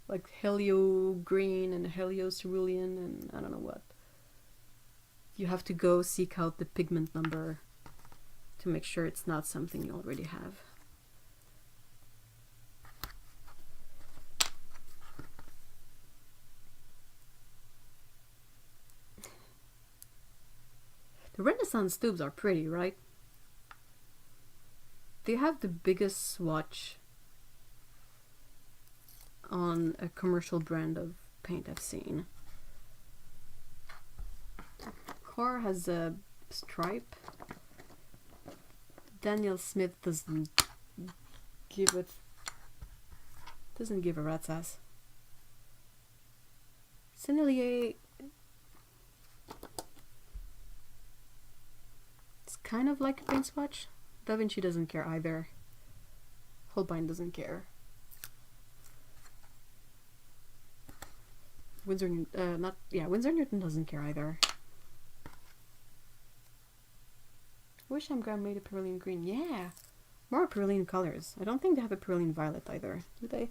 Like Helio Green and Helio Cerulean and I don't know what. You have to go seek out the pigment number to make sure it's not something you already have. The Renaissance tubes are pretty, right? they have the biggest swatch on a commercial brand of paint I've seen. Core has a stripe. Daniel Smith doesn't give a rat's ass. Sennelier, it's kind of like a paint swatch. Da Vinci doesn't care either. Holbein doesn't care. Winsor Newton doesn't care either. I wish MGram made a Pearline green. Yeah! More Pearline colors. I don't think they have a Pearline violet either, do they?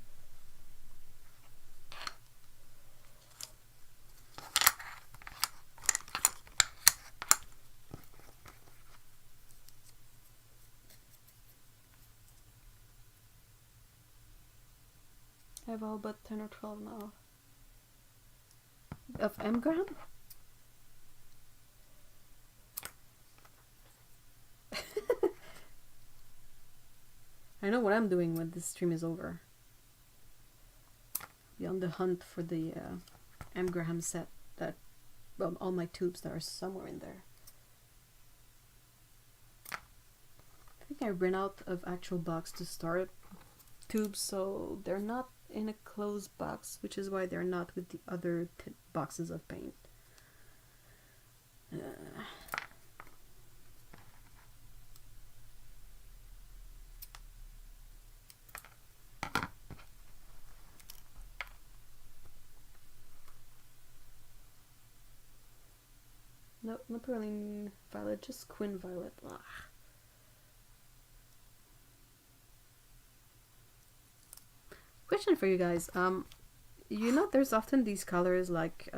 I have all but 10 or 12 now. Of MGram? I know what I'm doing when this stream is over. Be on the hunt for the MGram set that, well, all my tubes that are somewhere in there. I think I ran out of actual box to start tubes, so they're not in a closed box, which is why they're not with the other boxes of paint. No, not Pearline Violet, just Quinn Violet. Ugh. Question for you guys. You know, there's often these colors like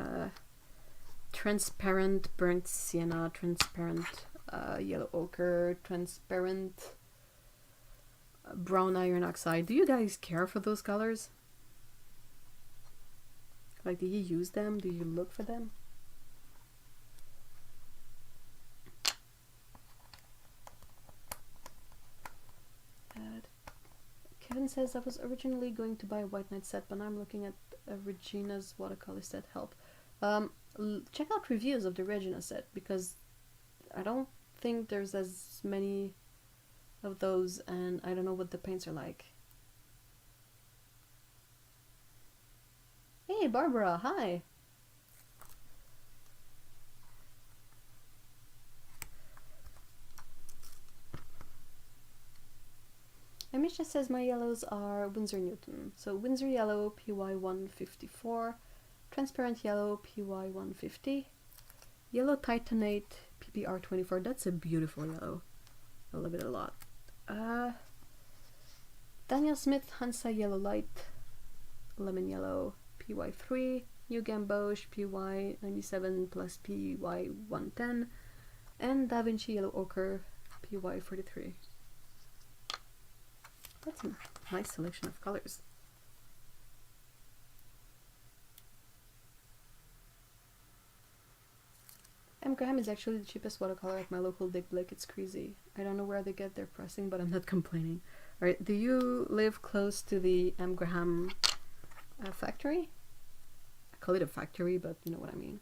transparent burnt sienna, transparent yellow ochre, transparent brown iron oxide. Do you guys care for those colors? Like, do you use them? Do you look for them? Kevin says I was originally going to buy a White Knight set, but now I'm looking at Regina's watercolor set. Help. Check out reviews of the Regina set, because I don't think there's as many of those, and I don't know what the paints are like. Hey Barbara, hi! Amisha says my yellows are Winsor Newton. So Winsor Yellow PY 154, Transparent Yellow PY 150, Yellow Titanate PPR 24. That's a beautiful yellow. I love it a lot. Daniel Smith Hansa Yellow Light, Lemon Yellow PY 3, New Gamboge PY 97 plus PY 110, and Da Vinci Yellow Ochre PY 43. That's a nice selection of colors. MGram is actually the cheapest watercolor at my local Dick Blick. It's crazy. I don't know where they get their pricing, but I'm not complaining. Alright, do you live close to the MGram factory? I call it a factory, but you know what I mean.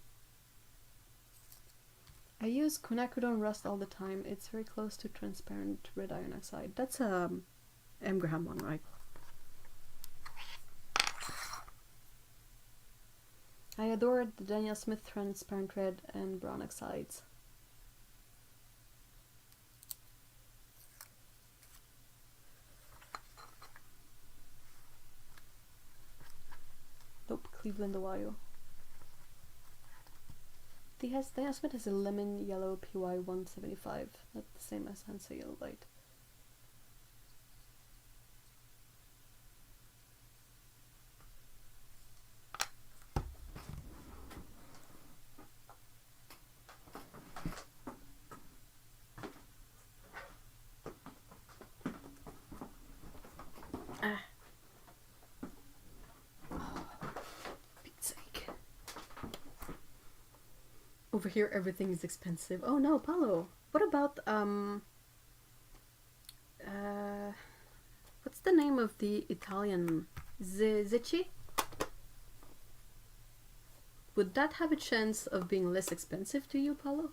I use quinacridone rust all the time. It's very close to transparent red iron oxide. That's a MGram one, right? I adore the Daniel Smith transparent red and brown oxides. Nope, Cleveland, Ohio. Daniel Smith has a lemon yellow PY 175, not the same as Hansa Yellow Light. Over here everything is expensive. Oh no, Paulo. What about name of the Italian? Zecchi? Would that have a chance of being less expensive to you, Paolo?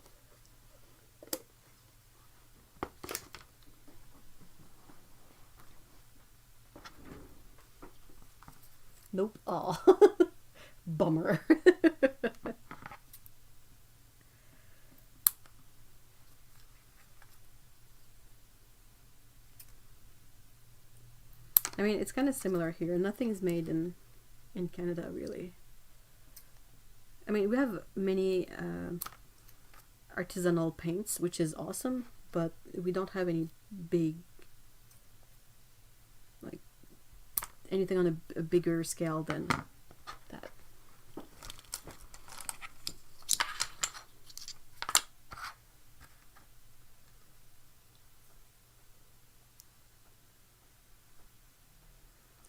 Nope. Oh, bummer. I mean, it's kind of similar here. Nothing's made in Canada, really. I mean, we have many artisanal paints, which is awesome, but we don't have any big, like, anything on a bigger scale than that.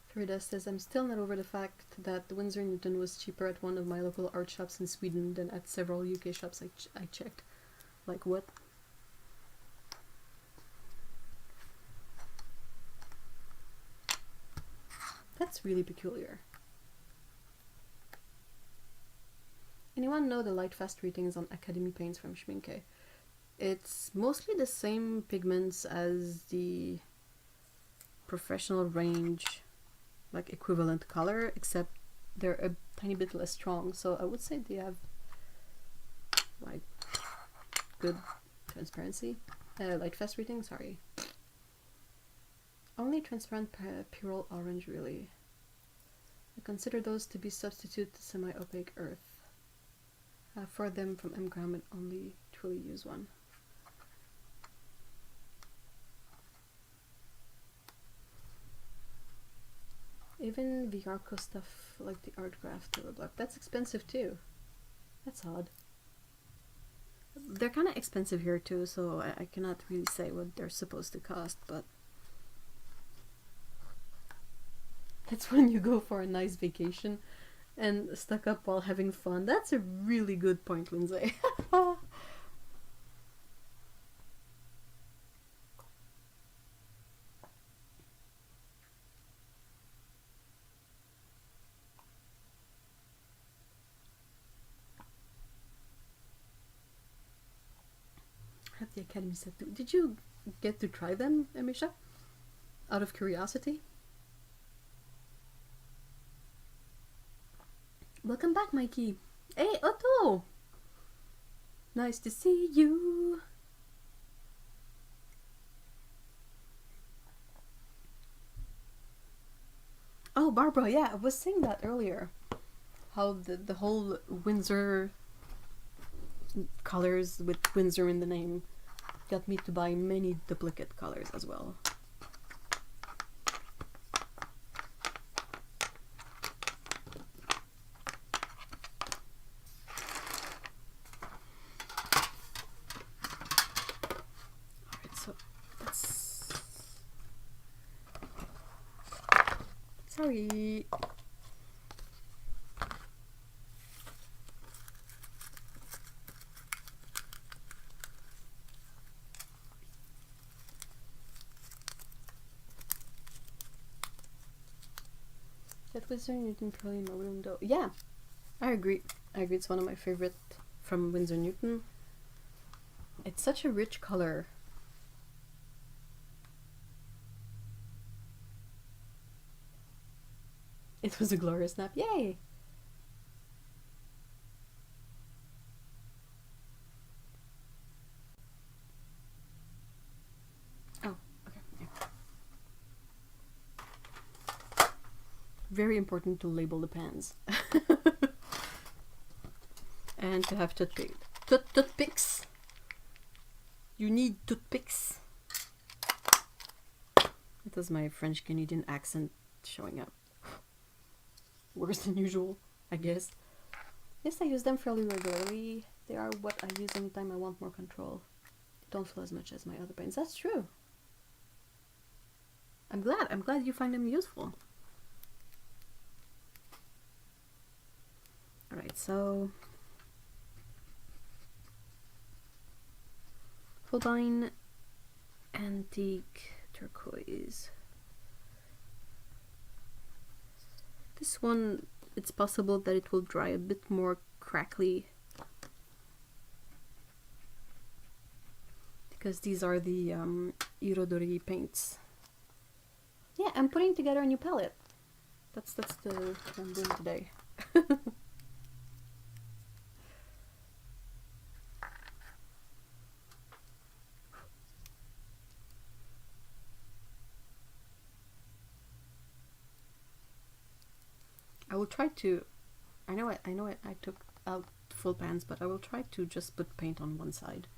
Frida says, I'm still not over the fact that the Winsor & Newton was cheaper at one of my local art shops in Sweden than at several UK shops I checked. Like what? That's really peculiar. Anyone know the light fast ratings on Academy paints from Schmincke? It's mostly the same pigments as the professional range, like equivalent color, except they're a tiny bit less strong. So I would say they have like good transparency. Light fast rating, sorry. Only transparent pyrrole orange, really. I consider those to be substitute to semi-opaque earth. For them from M. Graham and only truly use one. Even Viarco stuff like the art graph to block. That's expensive too. That's odd. They're kind of expensive here too, so I cannot really say what they're supposed to cost, but it's when you go for a nice vacation and stuck up while having fun. That's a really good point, Lindsay. Have the Academy set too. Did you get to try them, Amisha? Out of curiosity? Welcome back, Mikey. Hey, Otto! Nice to see you. Oh, Barbara, yeah, I was saying that earlier. How the whole Windsor colors with Windsor in the name got me to buy many duplicate colors as well. Alright, so that's... Sorry. That Winsor & Newton Pearly Maroon though. Yeah, I agree. I agree. It's one of my favorite from Winsor & Newton. It's such a rich color. It was a glorious nap. Yay! Oh, okay. Yeah. Very important to label the pans. And to have toothpicks. You need toothpicks. It was my French Canadian accent showing up. Worse than usual, I guess. Yes, I use them fairly regularly. They are what I use anytime I want more control. They don't flow as much as my other paints. That's true. I'm glad you find them useful. Alright, so Holbein Antique Turquoise. This one, it's possible that it will dry a bit more crackly, because these are the Irodori paints. Yeah, I'm putting together a new palette. That's what I'm doing today. I will try to. I know it. I took out full pans, but I will try to just put paint on one side.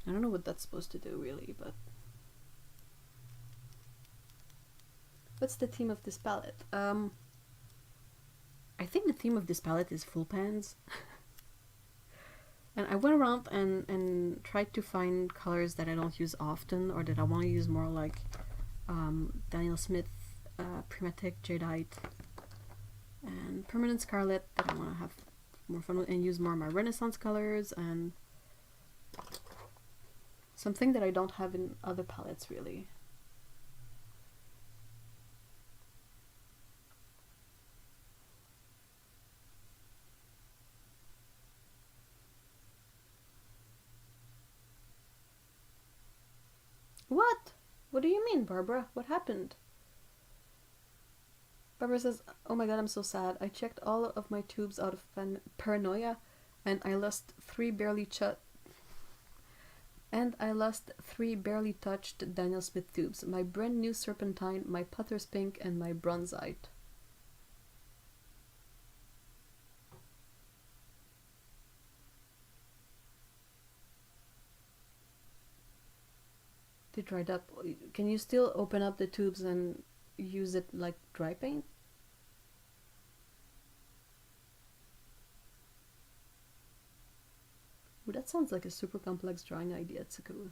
I don't know what that's supposed to do really, but what's the theme of this palette? I think the theme of this palette is full pans. And I went around and tried to find colors that I don't use often, or that I want to use more, like Daniel Smith, Primatic Jadeite, and Permanent Scarlet, that I want to have more fun with and use more of my Renaissance colors, and something that I don't have in other palettes really. What? What do you mean, Barbara? What happened? Barbara says, oh my god, I'm so sad. I checked all of my tubes out of paranoia, and I lost three barely touched Daniel Smith tubes. My brand new Serpentine, my Potter's Pink, and my Bronzite. They dried up. Can you still open up the tubes and use it like dry paint? Ooh, that sounds like a super complex drawing idea, Tsuku.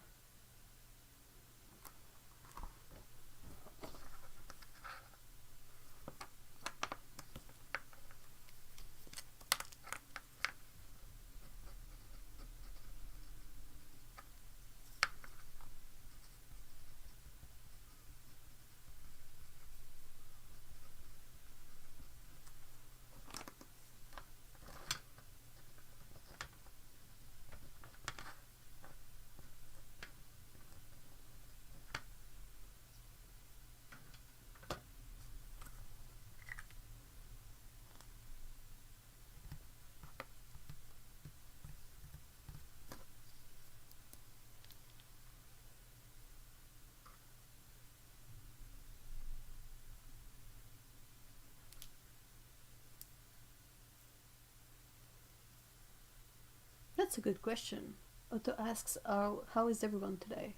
That's a good question. Otto asks, how is everyone today?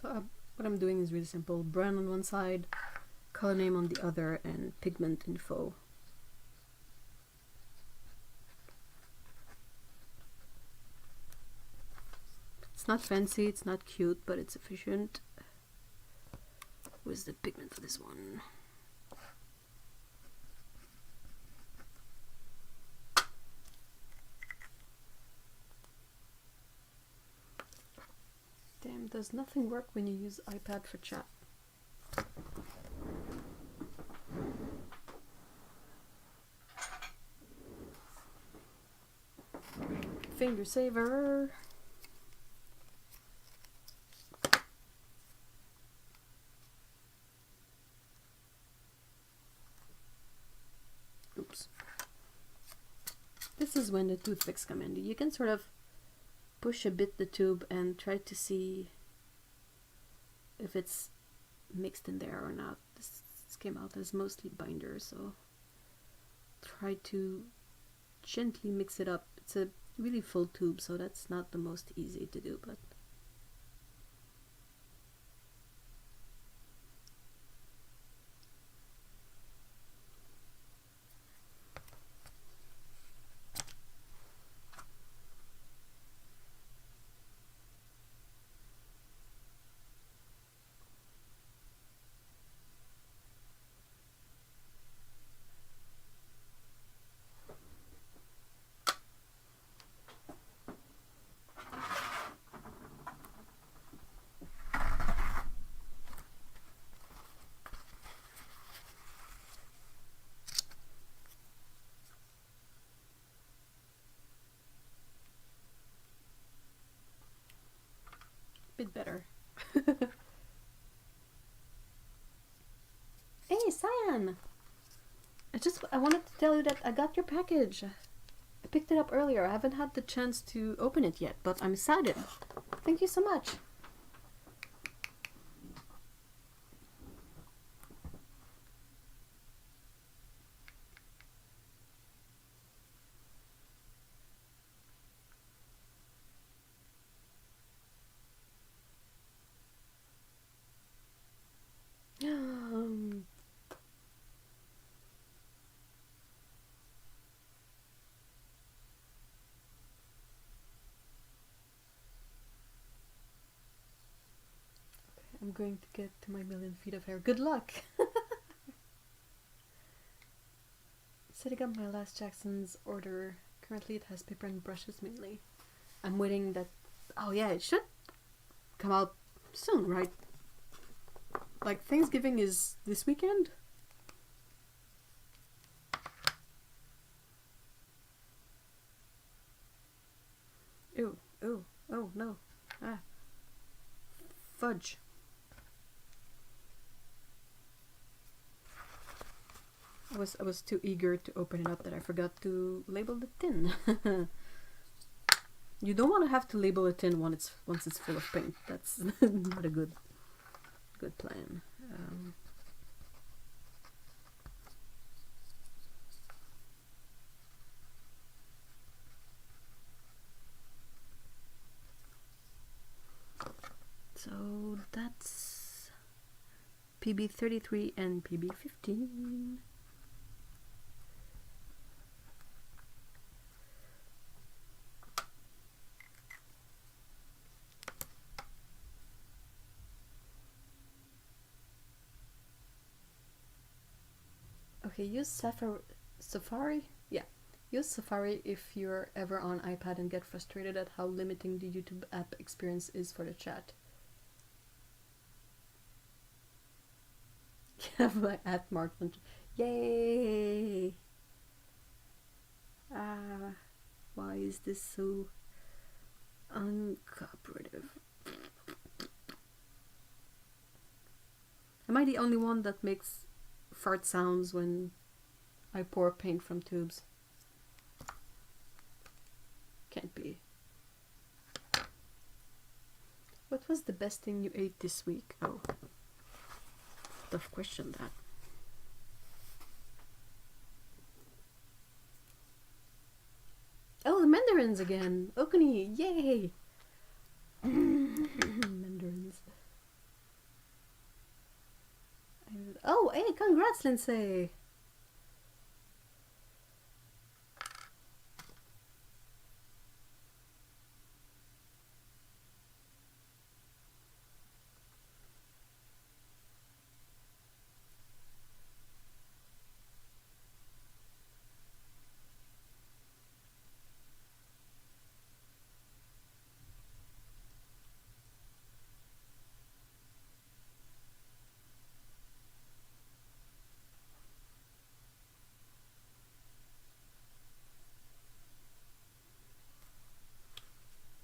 So what I'm doing is really simple. Brand on one side, color name on the other, and pigment info. It's not fancy, it's not cute, but it's efficient. Where's the pigment for this one? Damn, does nothing work when you use iPad for chat? Finger saver. Oops. This is when the toothpicks come in. You can sort of push a bit the tube and try to see if it's mixed in there or not. This came out as mostly binder, so try to gently mix it up. It's a really full tube, so that's not the most easy to do, but bit better. Hey, Cyan! I wanted to tell you that I got your package. I picked it up earlier. I haven't had the chance to open it yet, but I'm excited. Thank you so much. I'm going to get to my 1,000,000 feet of hair. Good luck! Setting up my last Jackson's order. Currently it has paper and brushes mainly. I'm waiting that... Oh yeah, it should come out soon, right? Like Thanksgiving is this weekend? Ew, ew, oh no. Ah. Fudge. I was too eager to open it up that I forgot to label the tin. You don't want to have to label a tin once it's full of paint. That's not a good plan. So that's PB33 and PB15. Okay, use Safari? Yeah. Use Safari if you're ever on iPad and get frustrated at how limiting the YouTube app experience is for the chat. Have my @Markman. Yay! Ah, why is this so uncooperative? Am I the only one that makes fart sounds when I pour paint from tubes? Can't be. What was the best thing you ate this week? Oh, tough question that. Oh, the mandarins again! Okuni, yay! Mandarins. Oh, hey, congrats, Lindsay!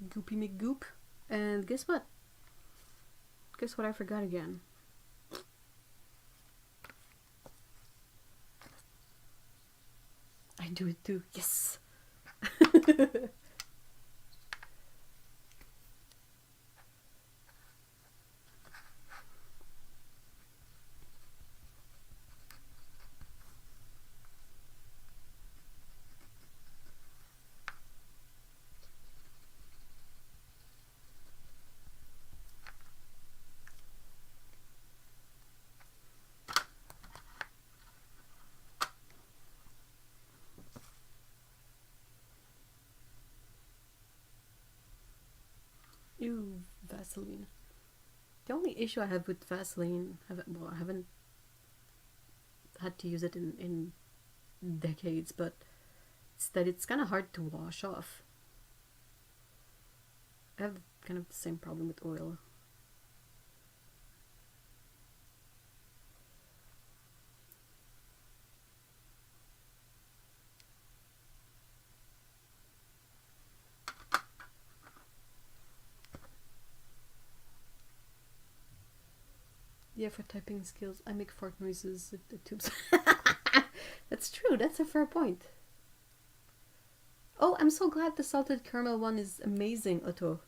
Goopy McGoop. And guess what? Guess what I forgot again? I do it too. Yes! Ew, Vaseline. The only issue I have with Vaseline, I haven't had to use it in decades, but it's that it's kind of hard to wash off. I have kind of the same problem with oil. Yeah, for typing skills, I make fart noises with the tubes. That's true, that's a fair point. Oh, I'm so glad the salted caramel one is amazing, Otto.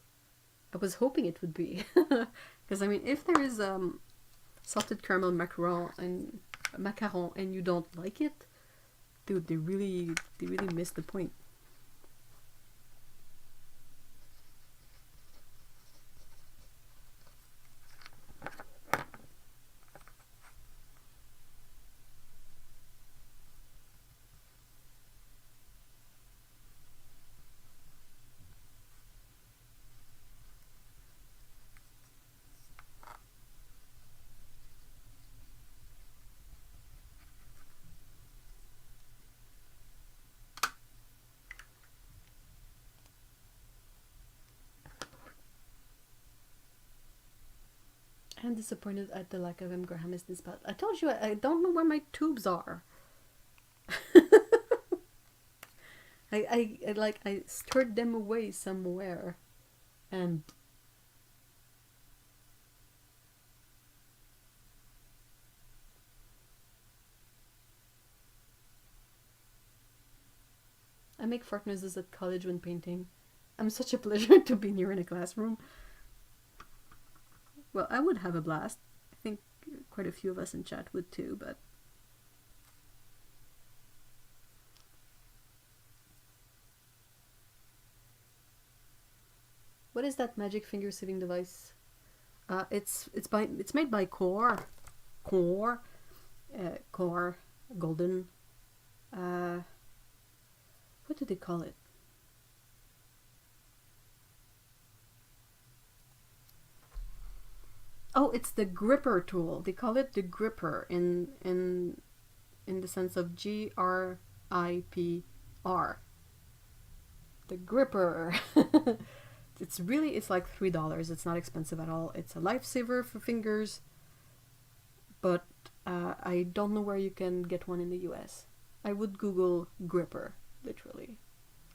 I was hoping it would be. Because, I mean, if there is salted caramel macaron and you don't like it, dude, they really missed the point. I'm disappointed at the lack of Graham is this bad. I told you I don't know where my tubes are. I stored them away somewhere, and I make fart noises at college when painting. I'm such a pleasure to be near in a classroom. Well, I would have a blast. I think quite a few of us in chat would too, but... What is that magic finger saving device? It's made by Core Golden. What do they call it? Oh, it's the gripper tool. They call it the gripper in the sense of GRIPR. The gripper. It's like $3. It's not expensive at all. It's a lifesaver for fingers, but I don't know where you can get one in the US. I would Google gripper, literally,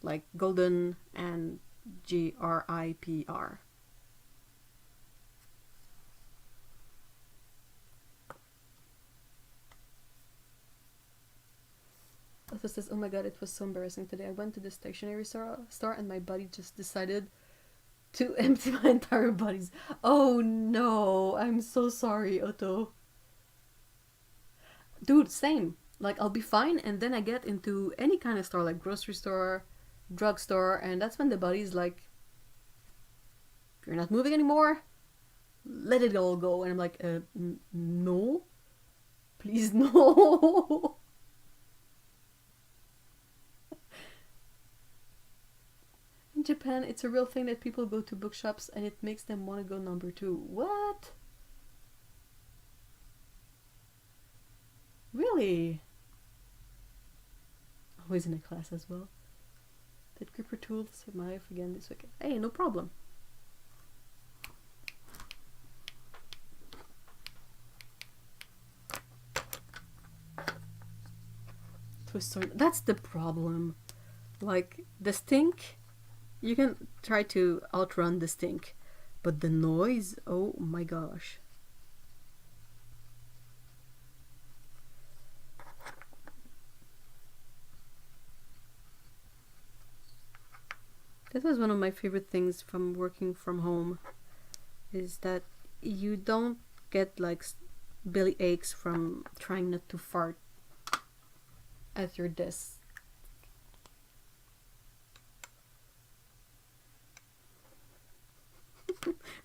like golden and GRIPR. Also says, oh my god, it was so embarrassing today. I went to the stationery store and my body just decided to empty my entire bodies. Oh no, I'm so sorry, Otto. Dude, same. Like, I'll be fine, and then I get into any kind of store, like grocery store, drugstore, and that's when the body's like, you're not moving anymore, let it all go. And I'm like, no, please no. In Japan, it's a real thing that people go to bookshops and it makes them want to go number 2. What? Really? Always in a class as well. That gripper tool saved my life again this weekend. Hey, no problem. That's the problem. Like, the stink, you can try to outrun the stink, but the noise, oh my gosh. That was one of my favorite things from working from home, is that you don't get like belly aches from trying not to fart at your desk.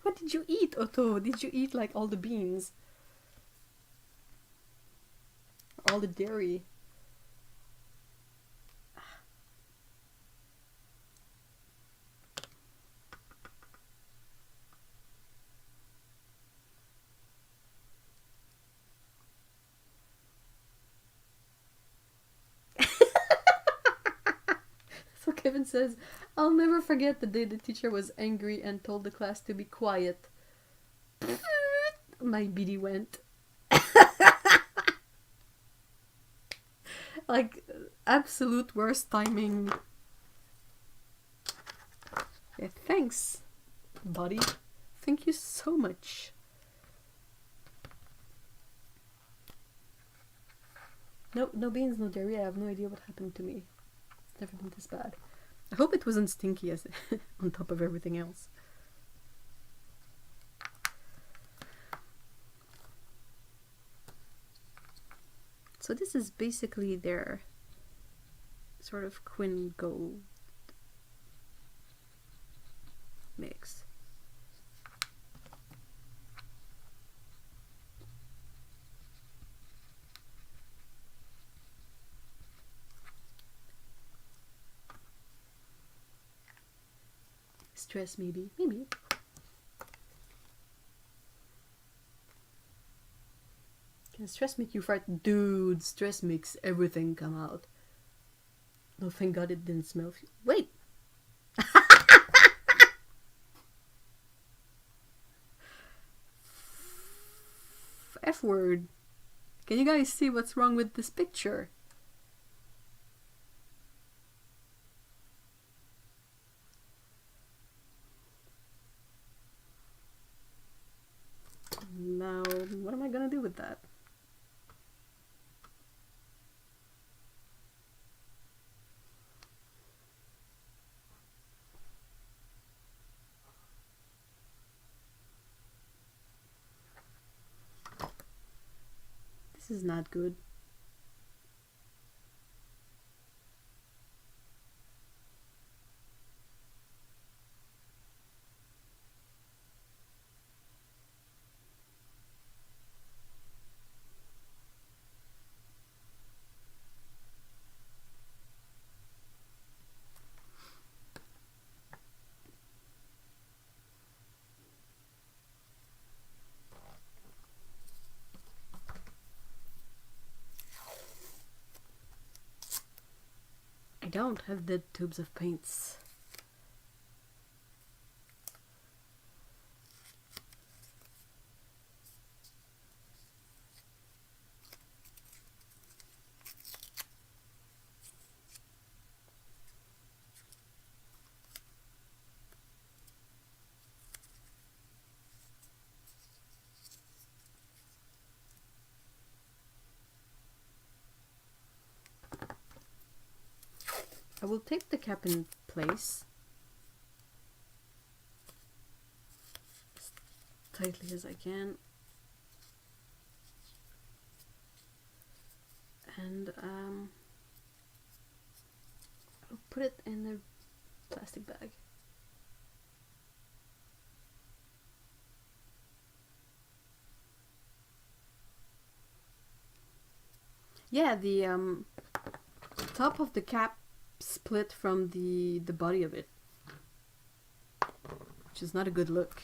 What did you eat, Otto? Did you eat like all the beans? All the dairy? So Kevin says, I'll never forget the day the teacher was angry and told the class to be quiet. My BD went. Like, absolute worst timing. Yeah, thanks, buddy. Thank you so much. No, no beans, no diarrhea. I have no idea what happened to me. It's never been this bad. I hope it wasn't stinky as on top of everything else. So this is basically their sort of Quinn Gold mix. Stress, maybe. Maybe. Can stress make you fart? Dude, stress makes everything come out. No, thank God it didn't smell. Wait! F word. Can you guys see what's wrong with this picture? Now, what am I gonna do with that? This is not good. I don't have dead tubes of paints. I will tape the cap in place as tightly as I can, and I'll put it in a plastic bag. Yeah, the top of the cap split from the body of it, which is not a good look.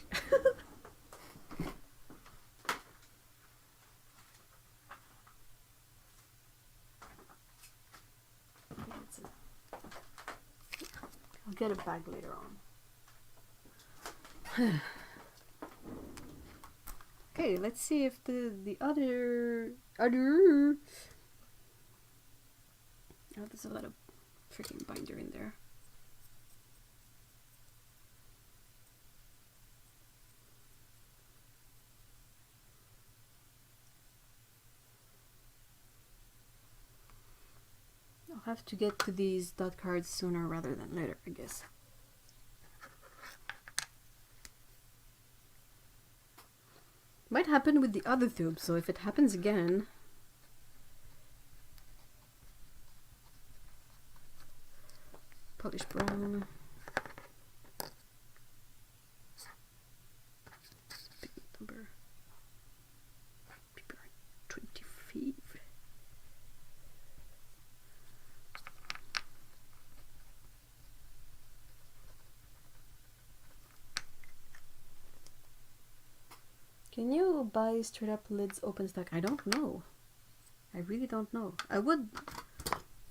I'll get it back later on. Okay, let's see if the other oh, there's a lot of freaking binder in there. I'll have to get to these dot cards sooner rather than later, I guess. Might happen with the other tube, so if it happens again, polish brown, pigment number 25. Can you buy straight up lids open stack? I don't know. I really don't know. I would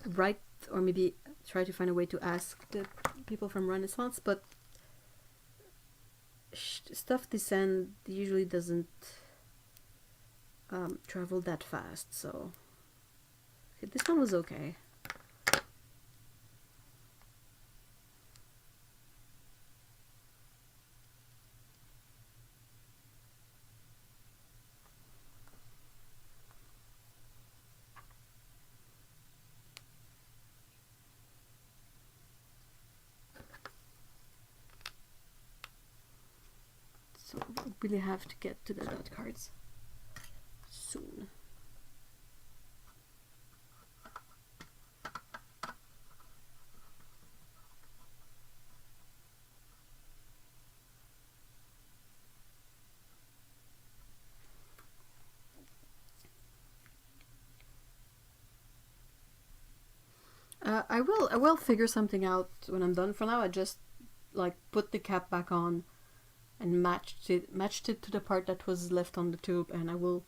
write or maybe try to find a way to ask the people from Renaissance, but stuff this end usually doesn't travel that fast, so okay, this one was okay. really have to get to the dot cards soon. I will figure something out when I'm done. For now, I just like put the cap back on and matched it to the part that was left on the tube, and I will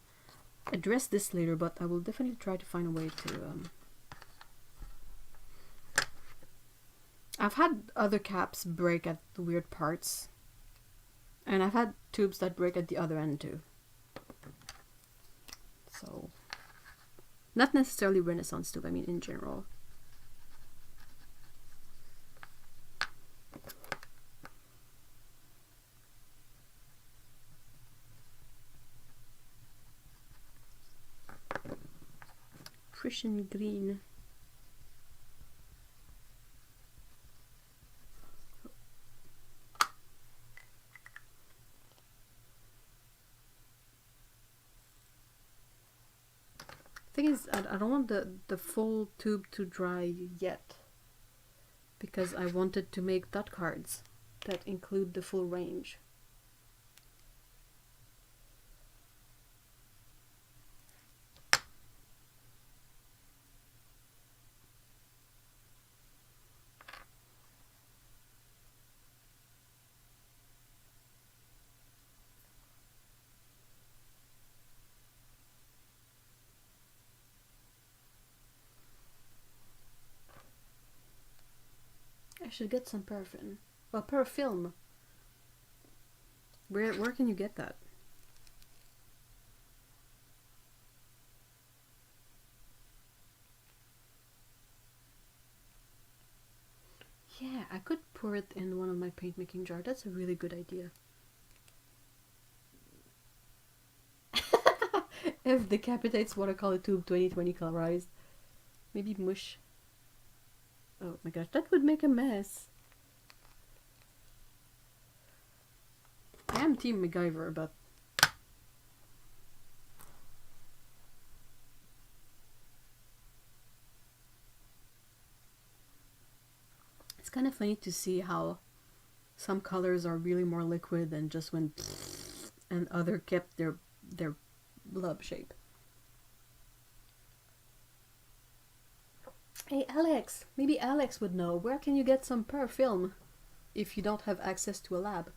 address this later, but I will definitely try to find a way to I've had other caps break at the weird parts, and I've had tubes that break at the other end too. So not necessarily Renaissance tube, I mean in general. Prussian green. Thing is, I don't want the full tube to dry yet, because I wanted to make dot cards that include the full range. I should get some paraffin. Well, parafilm. Where can you get that? Yeah, I could pour it in one of my paint making jars. That's a really good idea. If decapitates watercolor tube 2020 colorized. Maybe mush. Oh my gosh, that would make a mess. I am Team MacGyver, but it's kind of funny to see how some colors are really more liquid and just went and other kept their blob shape. Hey Alex, maybe Alex would know. Where can you get some parafilm if you don't have access to a lab?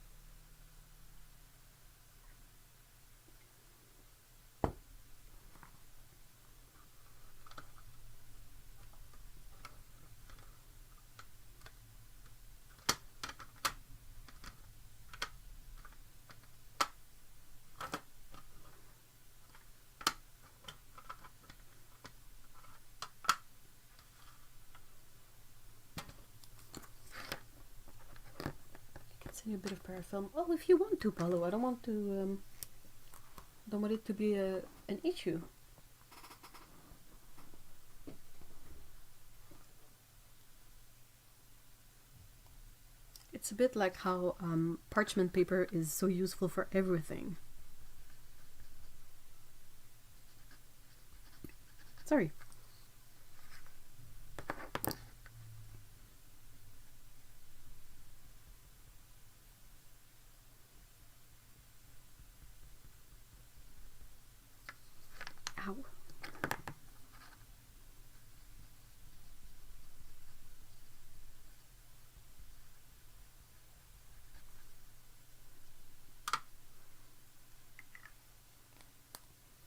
A bit of parafilm. Oh, if you want to, Paulo. I don't want it to be an issue. It's a bit like how parchment paper is so useful for everything. Sorry. Ow.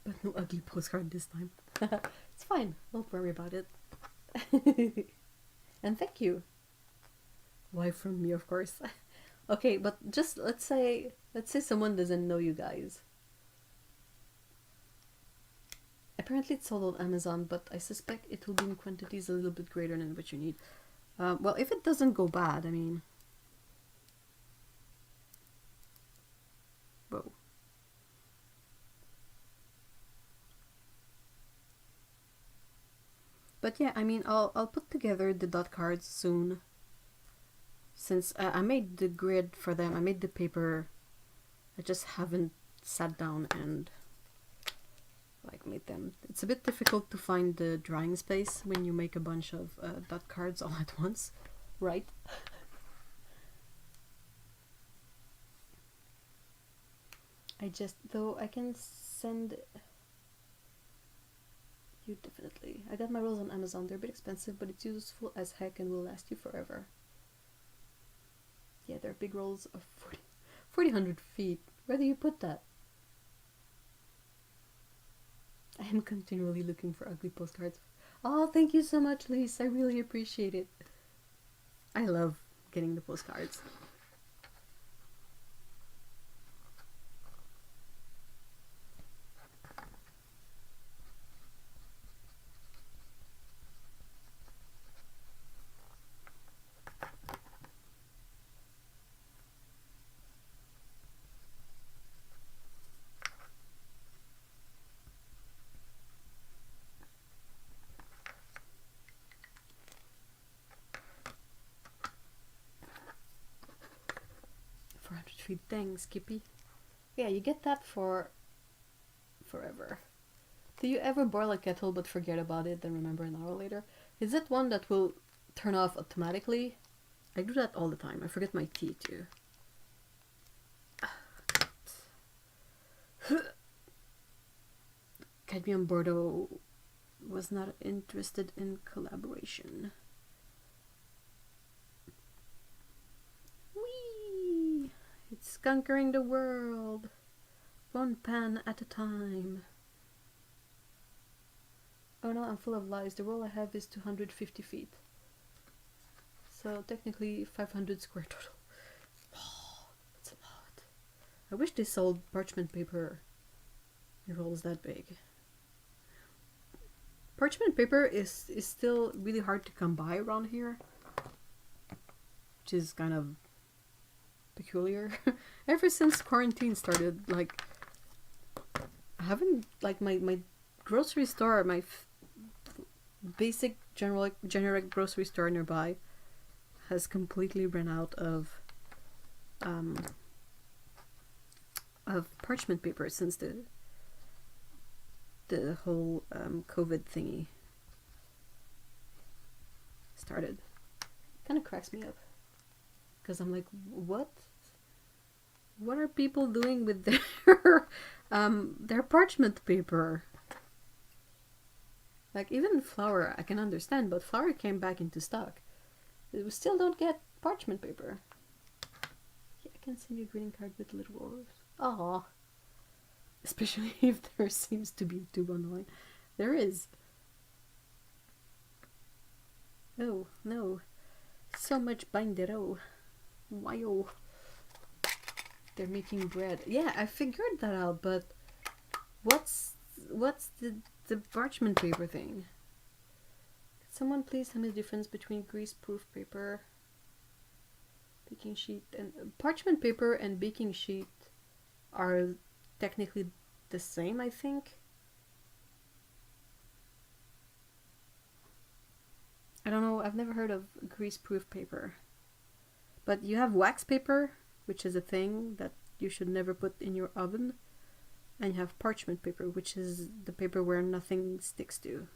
But no ugly postcard this time. It's fine. Don't worry about it. And thank you. Why from me, of course. Okay, but just let's say someone doesn't know you guys. Apparently it's sold on Amazon, but I suspect it will be in quantities a little bit greater than what you need. Well, if it doesn't go bad, I mean... Whoa. But yeah, I mean, I'll put together the dot cards soon. Since I made the grid for them, I made the paper I just haven't sat down and like made them. It's a bit difficult to find the drying space when you make a bunch of dot cards all at once, right? Though I can send you definitely. I got my rolls on Amazon. They're a bit expensive, but it's useful as heck and will last you forever. Yeah, they're big rolls of 4,000 feet. Where do you put that? I am continually looking for ugly postcards. Oh, thank you so much, Lise. I really appreciate it. I love getting the postcards. Thanks, Skippy. Yeah, you get that for forever. Do you ever boil a kettle but forget about it, then remember an hour later? Is it one that will turn off automatically? I do that all the time. I forget my tea too. Cadmium Bordeaux was not interested in collaboration. Whee! It's conquering the world, one pan at a time. Oh no, I'm full of lies. The roll I have is 250 feet. So technically 500 square total. Oh, that's a lot. I wish they sold parchment paper in rolls that big. Parchment paper is still really hard to come by around here, which is kind of peculiar. Ever since quarantine started, like, I haven't, like, my grocery store, my basic generic grocery store nearby has completely run out of parchment paper since the whole COVID thingy started. Kind of cracks me up, because I'm like, what are people doing with their parchment paper? Like, even flour I can understand, but flour came back into stock. We still don't get parchment paper. Yeah, I can send you a greeting card with little orders. Aww. Especially if there seems to be a tube on the line. There is. Oh, no. So much bindero. Wow. They're making bread. Yeah, I figured that out, but what's the parchment paper thing? Could someone please tell me the difference between grease-proof paper, baking sheet, and parchment paper and baking sheet are technically the same, I think. I don't know, I've never heard of grease-proof paper. But you have wax paper, which is a thing that you should never put in your oven. And you have parchment paper, which is the paper where nothing sticks to.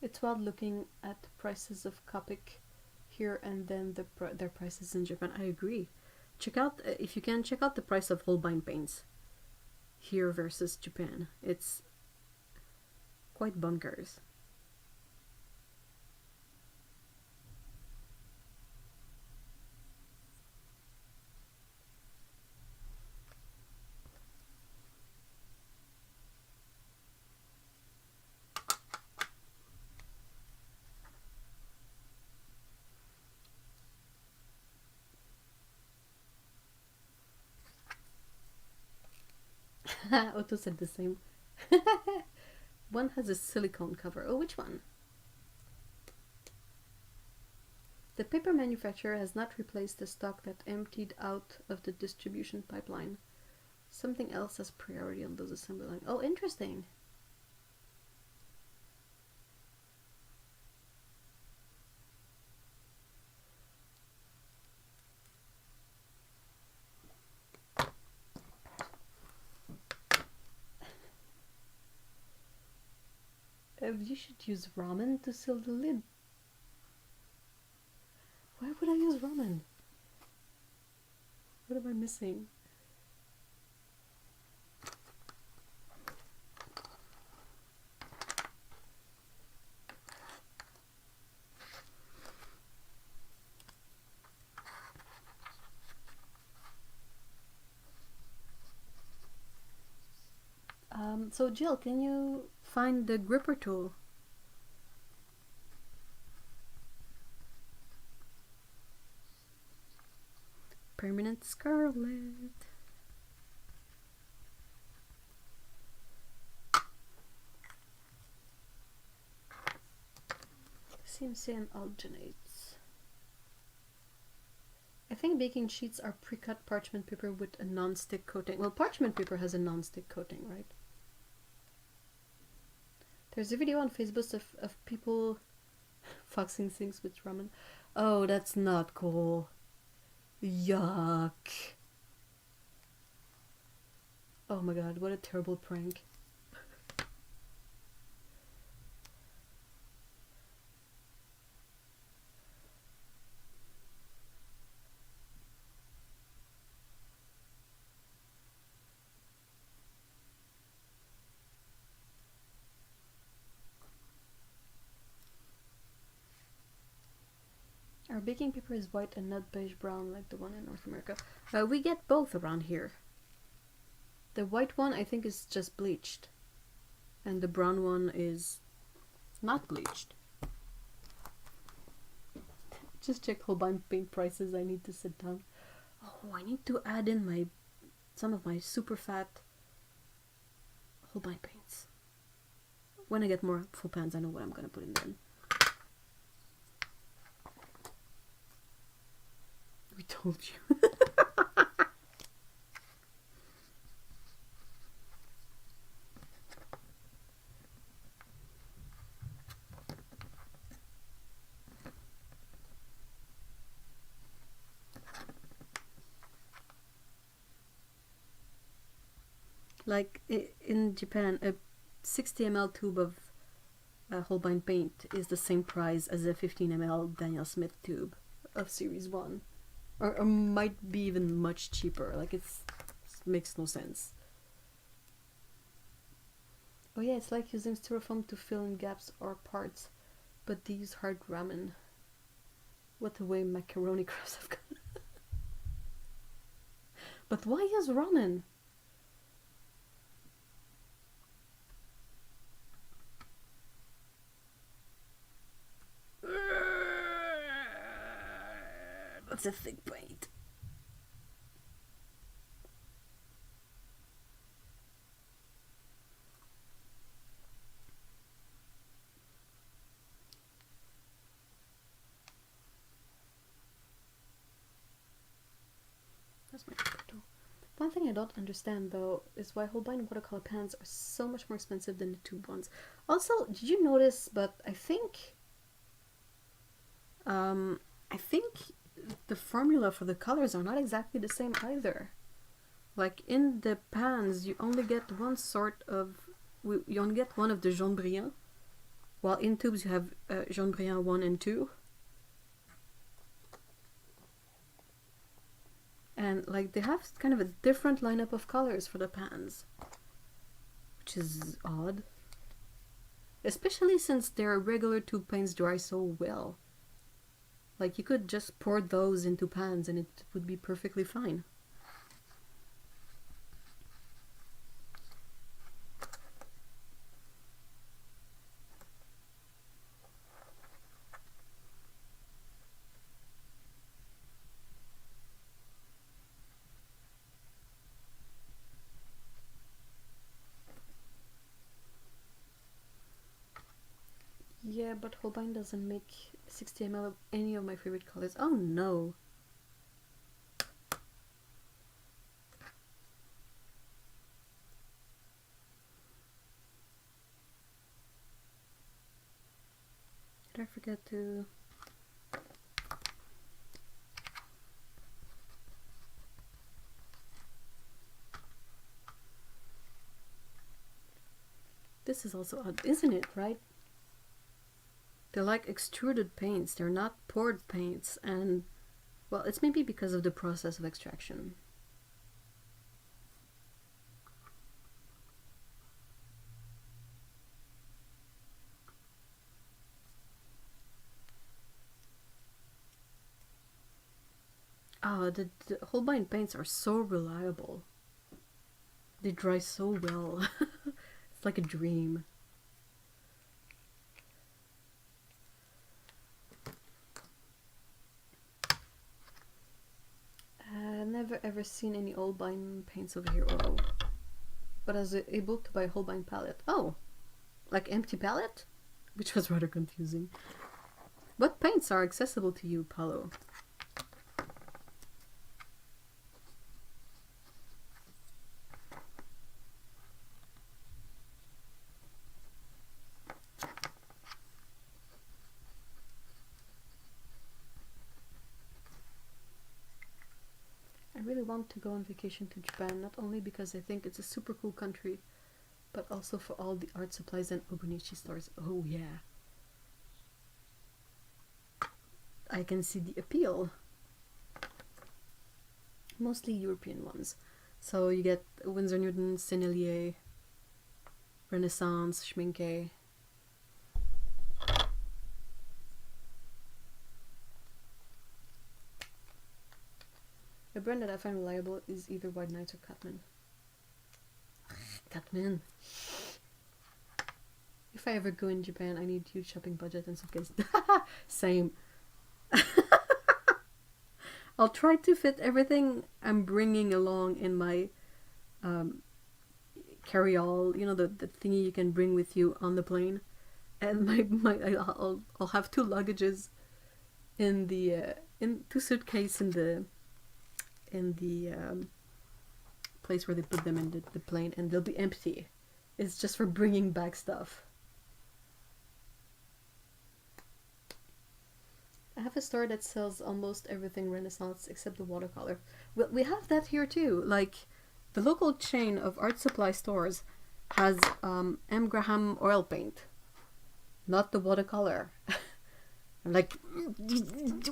It's wild looking at the prices of Copic here and then their prices in Japan. I agree. Check out, if you can, check out the price of Holbein paints here versus Japan. It's quite bonkers. Otto said the same. One has a silicone cover. Oh, which one? The paper manufacturer has not replaced the stock that emptied out of the distribution pipeline. Something else has priority on those assembly lines. Oh, interesting. You should use ramen to seal the lid. Why would I use ramen? What am I missing? So Jill, can you find the gripper tool? Permanent scarlet. CMC and algenates. I think baking sheets are pre-cut parchment paper with a non-stick coating. Well, parchment paper has a non-stick coating, right? There's a video on Facebook of people foxing things with ramen. Oh, that's not cool. Yuck. Oh my god, what a terrible prank. Our baking paper is white and not beige brown like the one in North America. We get both around here. The white one I think is just bleached. And the brown one is not bleached. Just check Holbein paint prices. I need to sit down. Oh, I need to add in some of my super fat Holbein paints. When I get more full pans, I know what I'm gonna put in then. We told you. Like in Japan, a 60 ml tube of Holbein paint is the same price as a 15 ml Daniel Smith tube of Series 1. Or might be even much cheaper. Like it makes no sense. Oh yeah, it's like using styrofoam to fill in gaps or parts, but they use hard ramen. What a way macaroni crafts have gone. But why use ramen? That's a thick paint. That's my photo. One thing I don't understand though is why Holbein watercolor pans are so much more expensive than the tube ones. Also, did you notice? But I think the formula for the colors are not exactly the same either. Like in the pans, you only get one sort of, you only get one of the jaune brillant, while in tubes you have jaune brillant 1 and 2. And like they have kind of a different lineup of colors for the pans, which is odd. Especially since their regular tube paints dry so well. Like you could just pour those into pans and it would be perfectly fine. Yeah, but Holbein doesn't make 60 ml of any of my favorite colors. Oh no! Did I forget to... This is also odd, isn't it, right? They're like extruded paints, they're not poured paints, and well, it's maybe because of the process of extraction. Oh, the Holbein paints are so reliable. They dry so well. It's like a dream. Never ever seen any Holbein paints over here. Oh, but I was able to buy a Holbein palette. Oh, like empty palette, which was rather confusing. What paints are accessible to you, Paolo? I really want to go on vacation to Japan, not only because I think it's a super cool country, but also for all the art supplies and Obunichi stores. Oh yeah. I can see the appeal. Mostly European ones. So you get Winsor Newton, Sennelier, Renaissance, Schminke. A brand that I find reliable is either White Knights or Catman. Catman. If I ever go in Japan, I need huge shopping budget and suitcase. Same. I'll try to fit everything I'm bringing along in my carry-all, you know, the thingy you can bring with you on the plane. And I'll have two luggages in the in two suitcases in the place where they put them in the plane, and they'll be empty. It's just for bringing back stuff. I have a store that sells almost everything Renaissance except the watercolor. Well, we have that here too. Like, the local chain of art supply stores has M. Graham oil paint, not the watercolor. I'm like,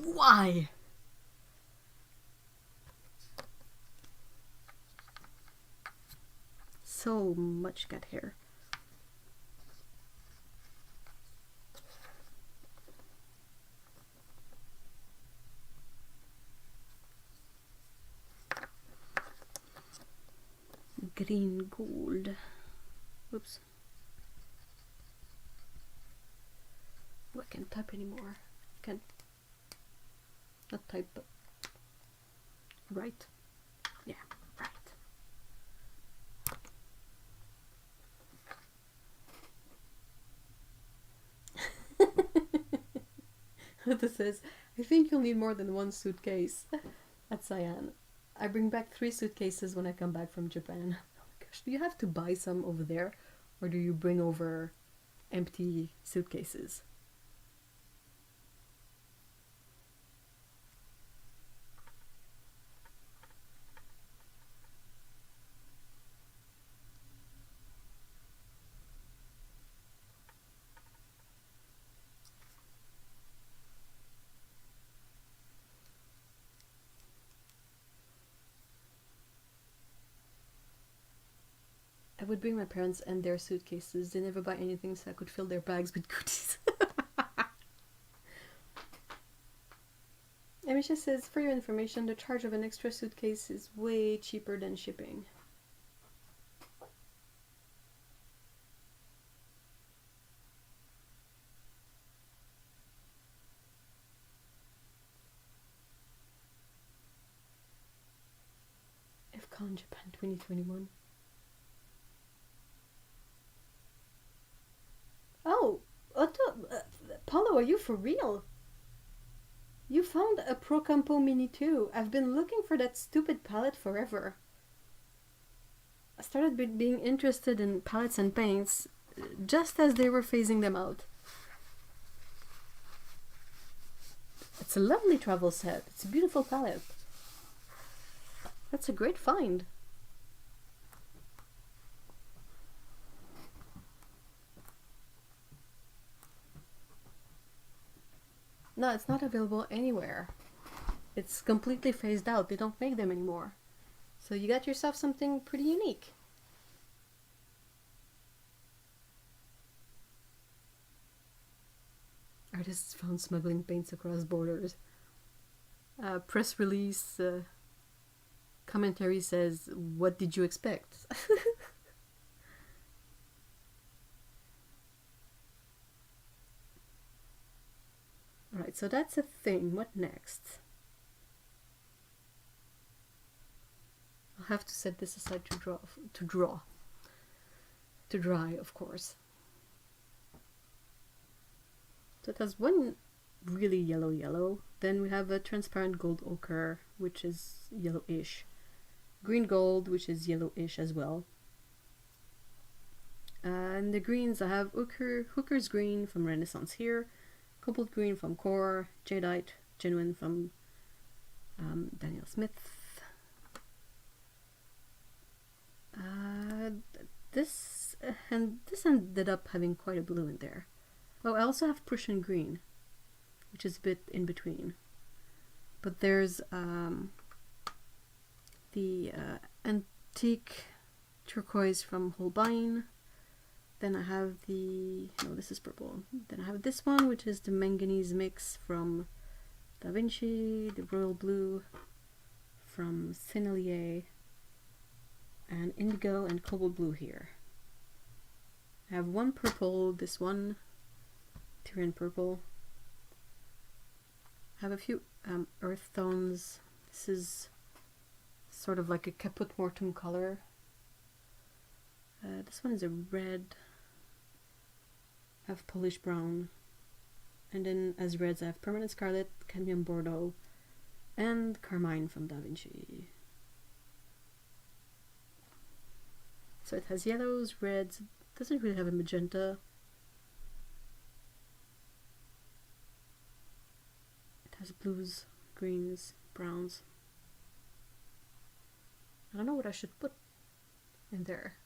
why? So much cat hair. Green gold. Whoops. Oh, I can't type anymore. Can't. Not type, but write. Yeah, right. This says, I think you'll need more than one suitcase. At Cyan. I bring back 3 suitcases when I come back from Japan. Oh my gosh, do you have to buy some over there? Or do you bring over empty suitcases? I would bring my parents and their suitcases. They never buy anything, so I could fill their bags with goodies. Amisha says, for your information, the charge of an extra suitcase is way cheaper than shipping. FCon Japan 2021. Oh, Paulo, are you for real? You found a Archambault Mini too. I've been looking for that stupid palette forever. I started being interested in palettes and paints just as they were phasing them out. It's a lovely travel set. It's a beautiful palette. That's a great find. No, it's not available anywhere. It's completely phased out. They don't make them anymore. So you got yourself something pretty unique. Artists found smuggling paints across borders. Press release commentary says, "What did you expect?" Alright, so that's a thing. What next? I'll have to set this aside to dry, of course. So it has one really yellow. Then we have a transparent gold ochre, which is yellowish. Green gold, which is yellowish as well. And the greens, I have Hooker's Green from Renaissance here, Cobalt Green from Core, Jadeite Genuine from Daniel Smith. This ended up having quite a blue in there. Oh, I also have Prussian Green, which is a bit in between. But there's the antique turquoise from Holbein. Then I have this is purple. Then I have this one, which is the manganese mix from Da Vinci, the royal blue from Sennelier, and indigo and cobalt blue here. I have one purple, this one, Tyrian purple. I have a few earth tones. This is sort of like a caput mortuum color. This one is a red. I have Polish brown. And then as reds I have permanent scarlet, cadmium bordeaux, and carmine from Da Vinci. So it has yellows, reds, doesn't really have a magenta. It has blues, greens, browns. I don't know what I should put in there.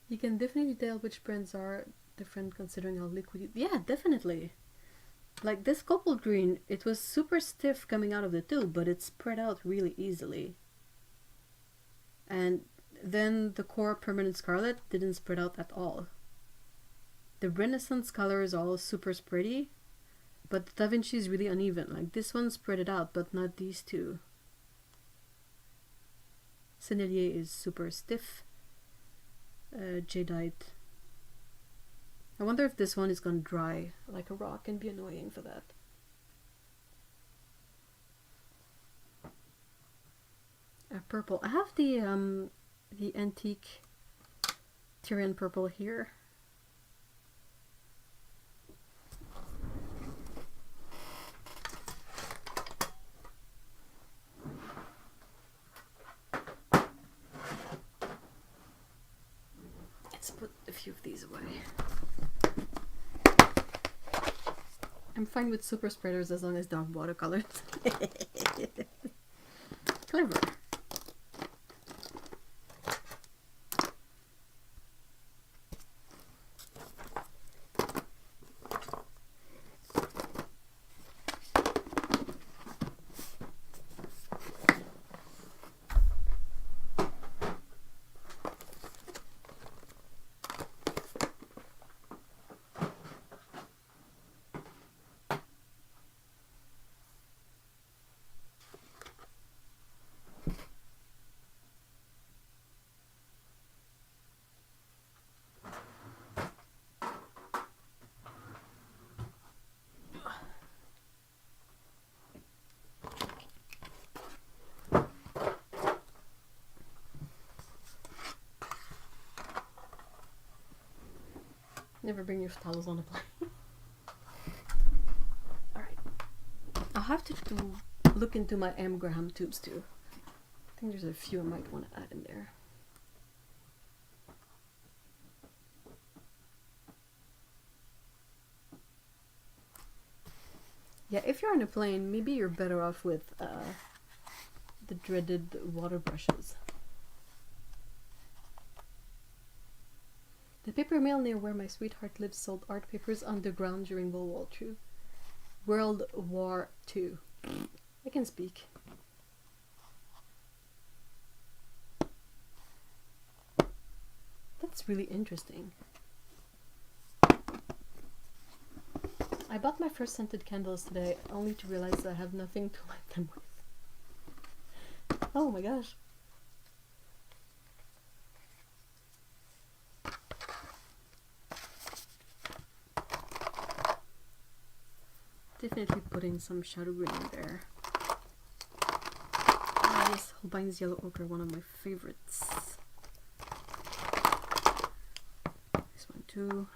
You can definitely tell which brands are different considering how liquid. Yeah, definitely. Like this cobalt green, it was super stiff coming out of the tube, but it spread out really easily. And then the Core Permanent Scarlet didn't spread out at all. The Renaissance color is all super spready, but the Da Vinci is really uneven. Like this one spread it out, but not these two. Sennelier is super stiff. Jadeite. I wonder if this one is gonna dry like a rock and be annoying for that. Purple. I have the antique Tyrian purple here. Let's put a few of these away. I'm fine with super spreaders as long as they're watercolors. Clever. Never bring your towels on a plane. Alright. I'll have to look into my M. Graham tubes too. I think there's a few I might want to add in there. Yeah, if you're on a plane, maybe you're better off with the dreaded water brushes. The paper mill near where my sweetheart lives sold art papers underground during World War II. I can speak. That's really interesting. I bought my first scented candles today, only to realize I have nothing to light them with. Oh my gosh. Definitely putting some shadow green in there. Ah, yes, Holbein's Yellow Ochre, one of my favorites. This one too.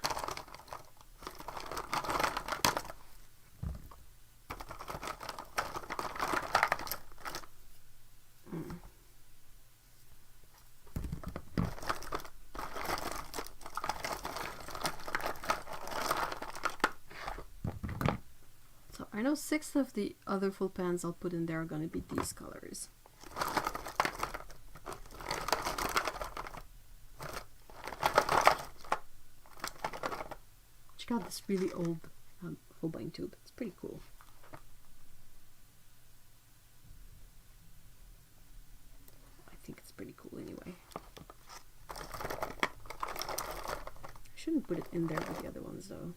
I know 6 of the other full pans I'll put in there are going to be these colors. Check out this really old Holbein tube. It's pretty cool. I think it's pretty cool anyway. I shouldn't put it in there with the other ones though.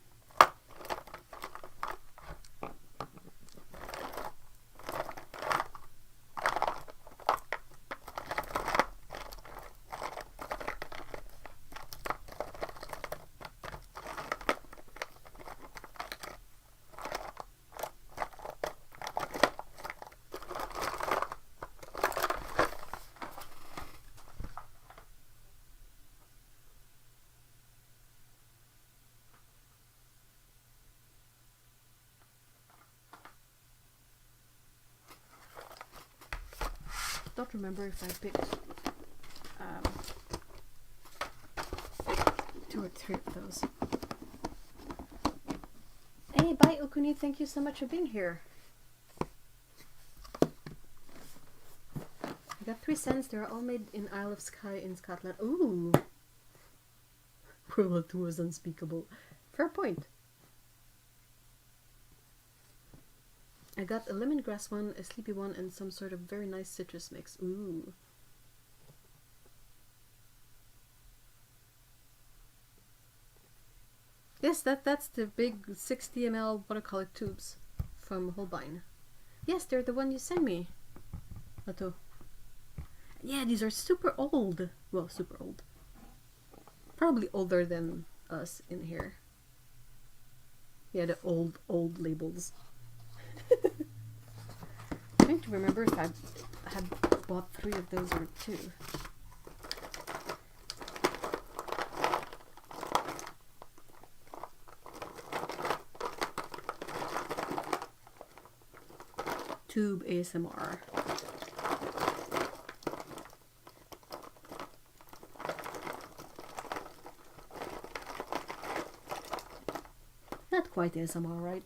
Don't remember if I picked 2 or 3 of those. Hey, bye Okuni, thank you so much for being here. I got 3 cents, they're all made in Isle of Skye in Scotland. Ooh! World War II was unspeakable. Fair point. I got a lemongrass one, a sleepy one, and some sort of very nice citrus mix. Ooh. Yes, that's the big 60 ml watercolor tubes from Holbein. Yes, they're the one you sent me. Lato. Yeah, these are super old. Well, super old. Probably older than us in here. Yeah, the old labels. I'm trying to remember if I had bought 3 of those or 2. Tube ASMR. Not quite ASMR, right?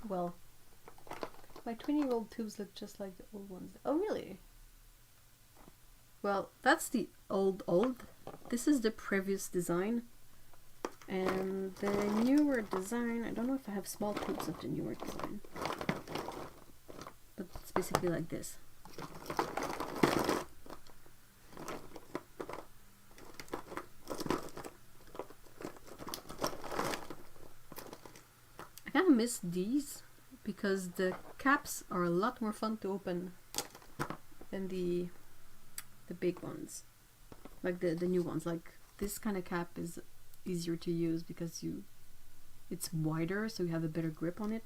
Well, my 20-year-old tubes look just like the old ones. Oh, really? Well, that's the old. This is the previous design. And the newer design, I don't know if I have small tubes of the newer design. But it's basically like this. I kind of miss these because the caps are a lot more fun to open than the big ones. Like the new ones. Like this kind of cap is easier to use because it's wider, so you have a better grip on it.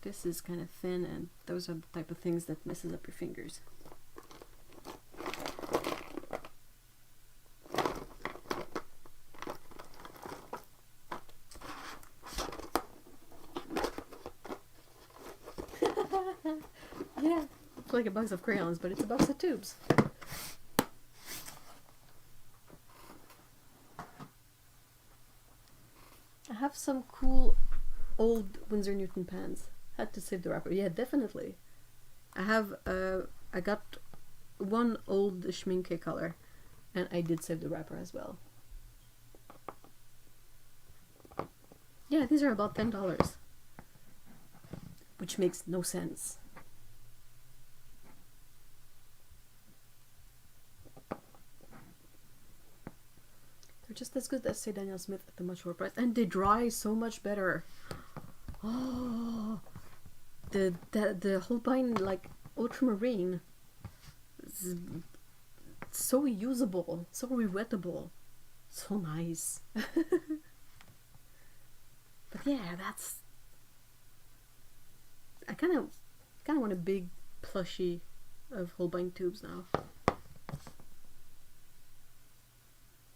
this is kind of thin, and those are the type of things that messes up your fingers. Yeah, it's like a box of crayons, but it's a box of tubes. I have some cool old Winsor Newton pens. Had to save the wrapper. Yeah, definitely. I have I got one old Schminke color, and I did save the wrapper as well. Yeah, these are about $10, which makes no sense. They're just as good as, say, Daniel Smith at a much lower price, and they dry so much better. Oh, the Holbein like ultramarine is so usable, so rewettable, so nice. But yeah, that's. I kind of want a big plushie of Holbein tubes now.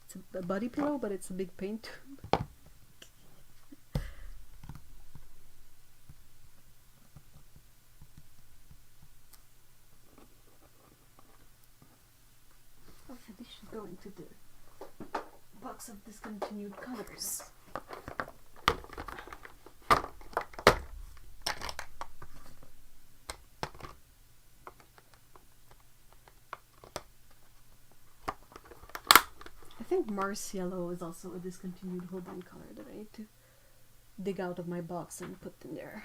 It's a body pillow, but it's a big paint tube. Okay, this should go into the box of discontinued colors. I think Mars Yellow is also a discontinued Holbein color that I need to dig out of my box and put in there.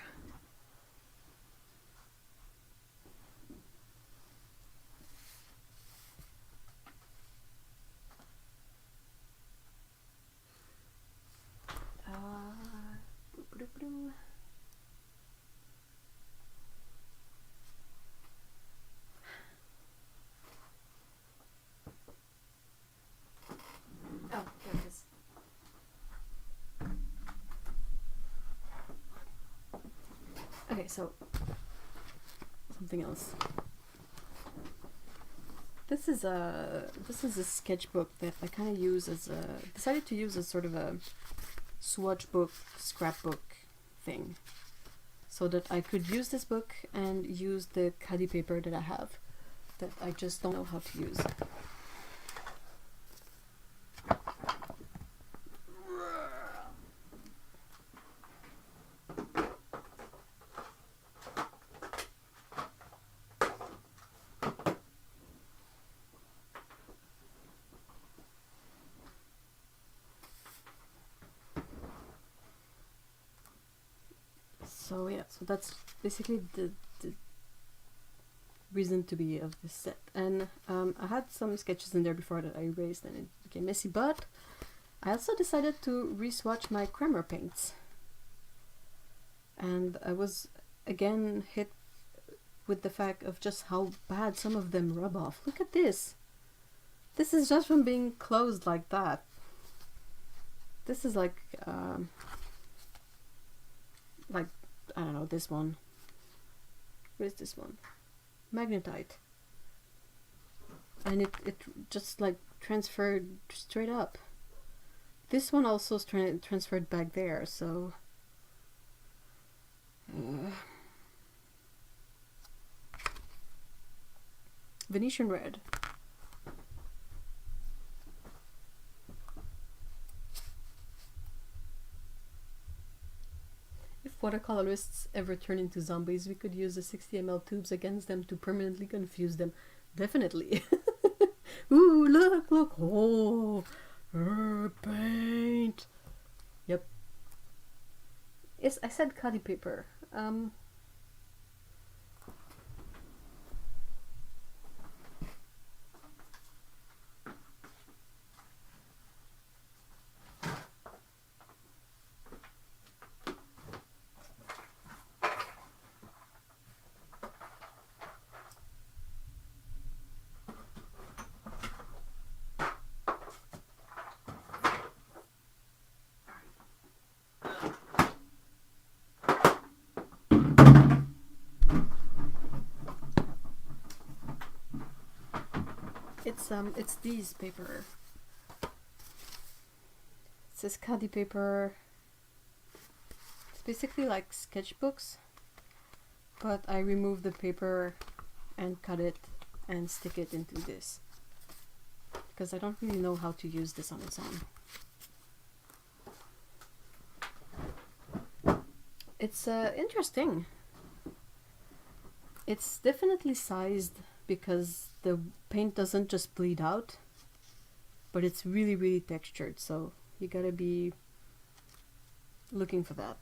Oh, there it is. Okay, so something else. This is a sketchbook that I kind of use as decided to use as sort of a swatch book, scrapbook thing, so that I could use this book and use the caddy paper that I have that I just don't know how to use. So yeah, so that's basically the reason to be of this set. And I had some sketches in there before that I erased and it became messy, but I also decided to re-swatch my Kremer paints. And I was again hit with the fact of just how bad some of them rub off. Look at this! This is just from being closed like that. This is like I don't know, this one. What is this one? Magnetite. And it just like transferred straight up. This one also transferred back there, so... Venetian red. If watercolorists ever turn into zombies, we could use the 60 ml tubes against them to permanently confuse them. Definitely. Ooh, look! Oh, paint. Yep. Yes, I said cutty paper. It's these paper. It says Caddy paper. It's basically like sketchbooks, but I remove the paper and cut it and stick it into this because I don't really know how to use this on its own. It's interesting. It's definitely sized because the paint doesn't just bleed out, but it's really, really textured, so you gotta be looking for that.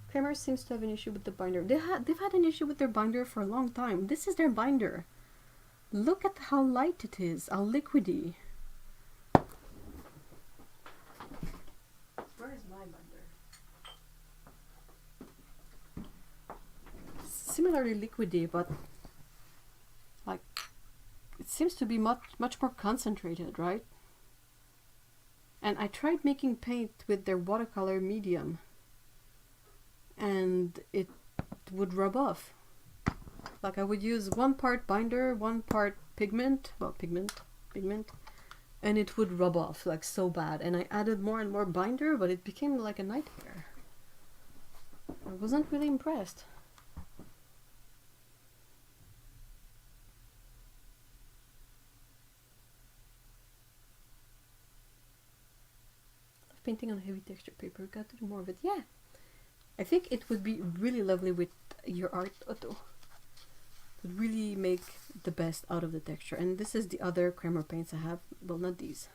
Kramer seems to have an issue with the binder. They've had an issue with their binder for a long time. This is their binder. Look at how light it is, how liquidy. Where is my binder? Similarly liquidy, but like it seems to be much more concentrated, right? And I tried making paint with their watercolor medium, and it would rub off. Like I would use 1 part binder, 1 part pigment, well, pigment, and it would rub off like so bad. And I added more and more binder, but it became like a nightmare. I wasn't really impressed. Painting on heavy texture paper, got to do more of it. Yeah, I think it would be really lovely with your art, Otto. It would really make the best out of the texture. And this is the other Kramer paints I have. Well, not these,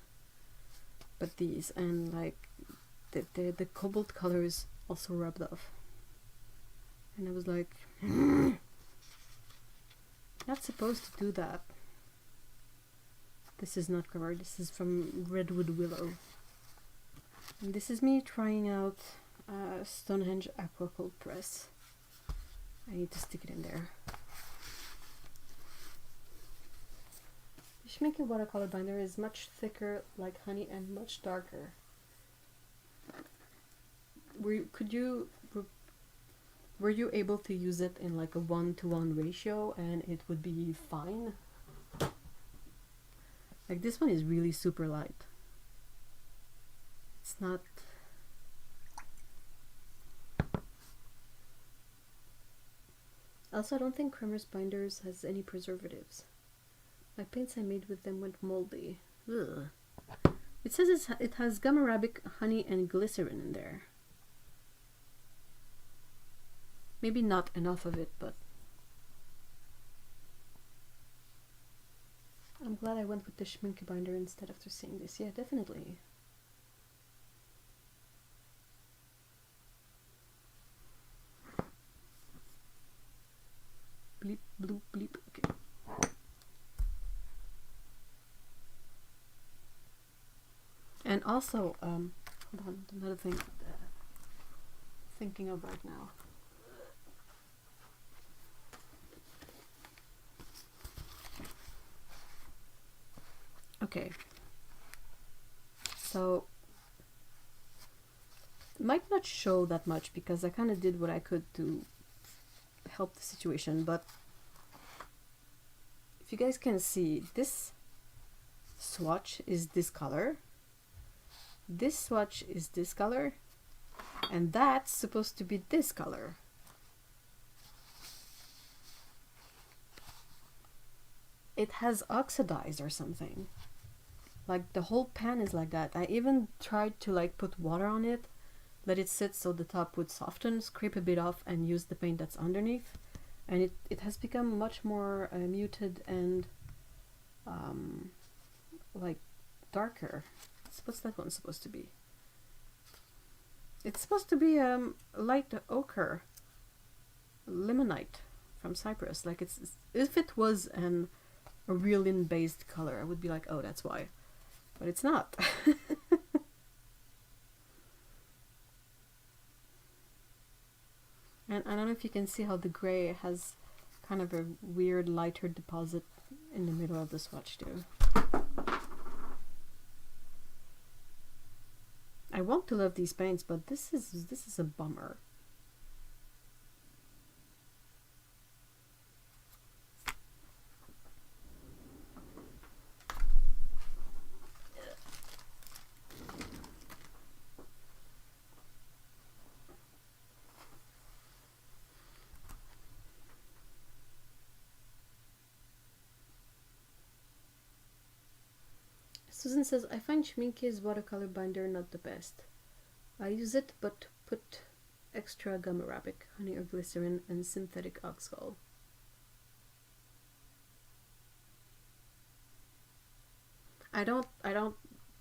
but these. And like the cobalt colors also rubbed off. And I was like, not supposed to do that. This is not Kramer. This is from Redwood Willow. And this is me trying out Stonehenge Aqua Cold Press. I need to stick it in there. The Schminke watercolor binder is much thicker like honey and much darker. Were you able to use it in like a 1-to-1 ratio and it would be fine? Like this one is really super light. It's not. Also, I don't think Kramer's binders has any preservatives. My paints I made with them went moldy. Ugh. It says it has gum arabic, honey, and glycerin in there. Maybe not enough of it, but I'm glad I went with the Schminke binder instead after seeing this. Yeah, definitely. Bleep, bloop, bleep. Okay. And also, hold on, another thing thinking of right now. Okay. So, it might not show that much because I kind of did what I could to help the situation, but if you guys can see, this swatch is this color, this swatch is this color, and that's supposed to be this color. It has oxidized or something. Like the whole pan is like that. I even tried to like put water on it, let it sit so the top would soften, scrape a bit off and use the paint that's underneath, and it has become much more muted and like darker. What's that one supposed to be? It's supposed to be light ochre, limonite from Cyprus. Like it's if it was a reelin based color, I would be like, oh, that's why, but it's not. And I don't know if you can see how the gray has kind of a weird lighter deposit in the middle of the swatch too. I want to love these paints, but this is a bummer. Susan says, I find Schmincke's watercolor binder not the best. I use it, but put extra gum arabic, honey or glycerin, and synthetic oxgall. I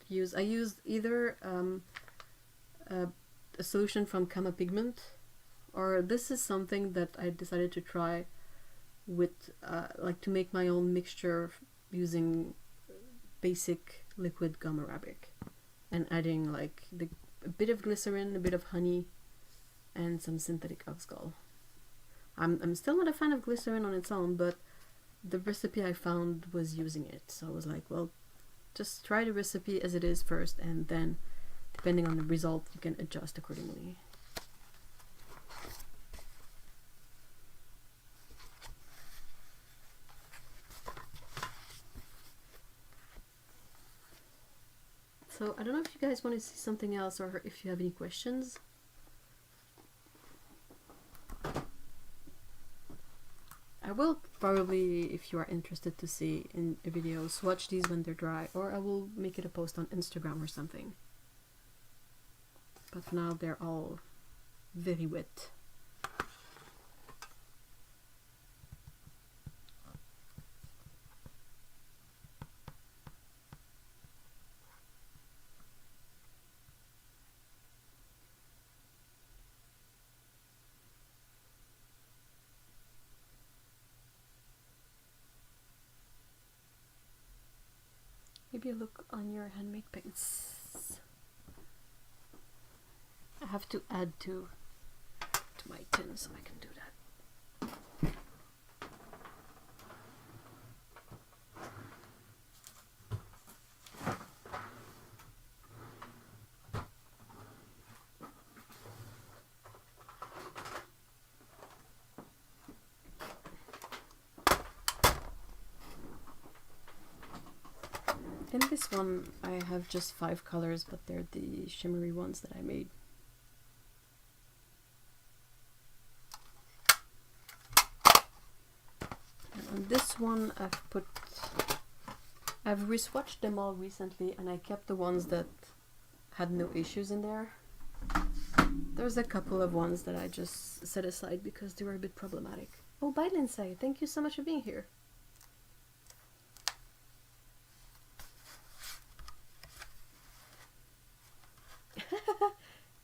use either a solution from Kama Pigment, or this is something that I decided to try with, like to make my own mixture using basic liquid gum arabic and adding like a bit of glycerin, a bit of honey, and some synthetic oxgall. I'm still not a fan of glycerin on its own, but the recipe I found was using it, so I was like, well, just try the recipe as it is first, and then depending on the result you can adjust accordingly. So I don't know if you guys want to see something else or if you have any questions. I will probably, if you are interested to see in a video, swatch these when they're dry, or I will make it a post on Instagram or something. But for now they're all very wet. Maybe a look on your handmade paints. I have to add to my tin so I can do that. In this one I have just 5 colors, but they're the shimmery ones that I made. And on this one I've re-swatched them all recently, and I kept the ones that had no issues in there. There's a couple of ones that I just set aside because they were a bit problematic. Oh, bye Lindsay, thank you so much for being here.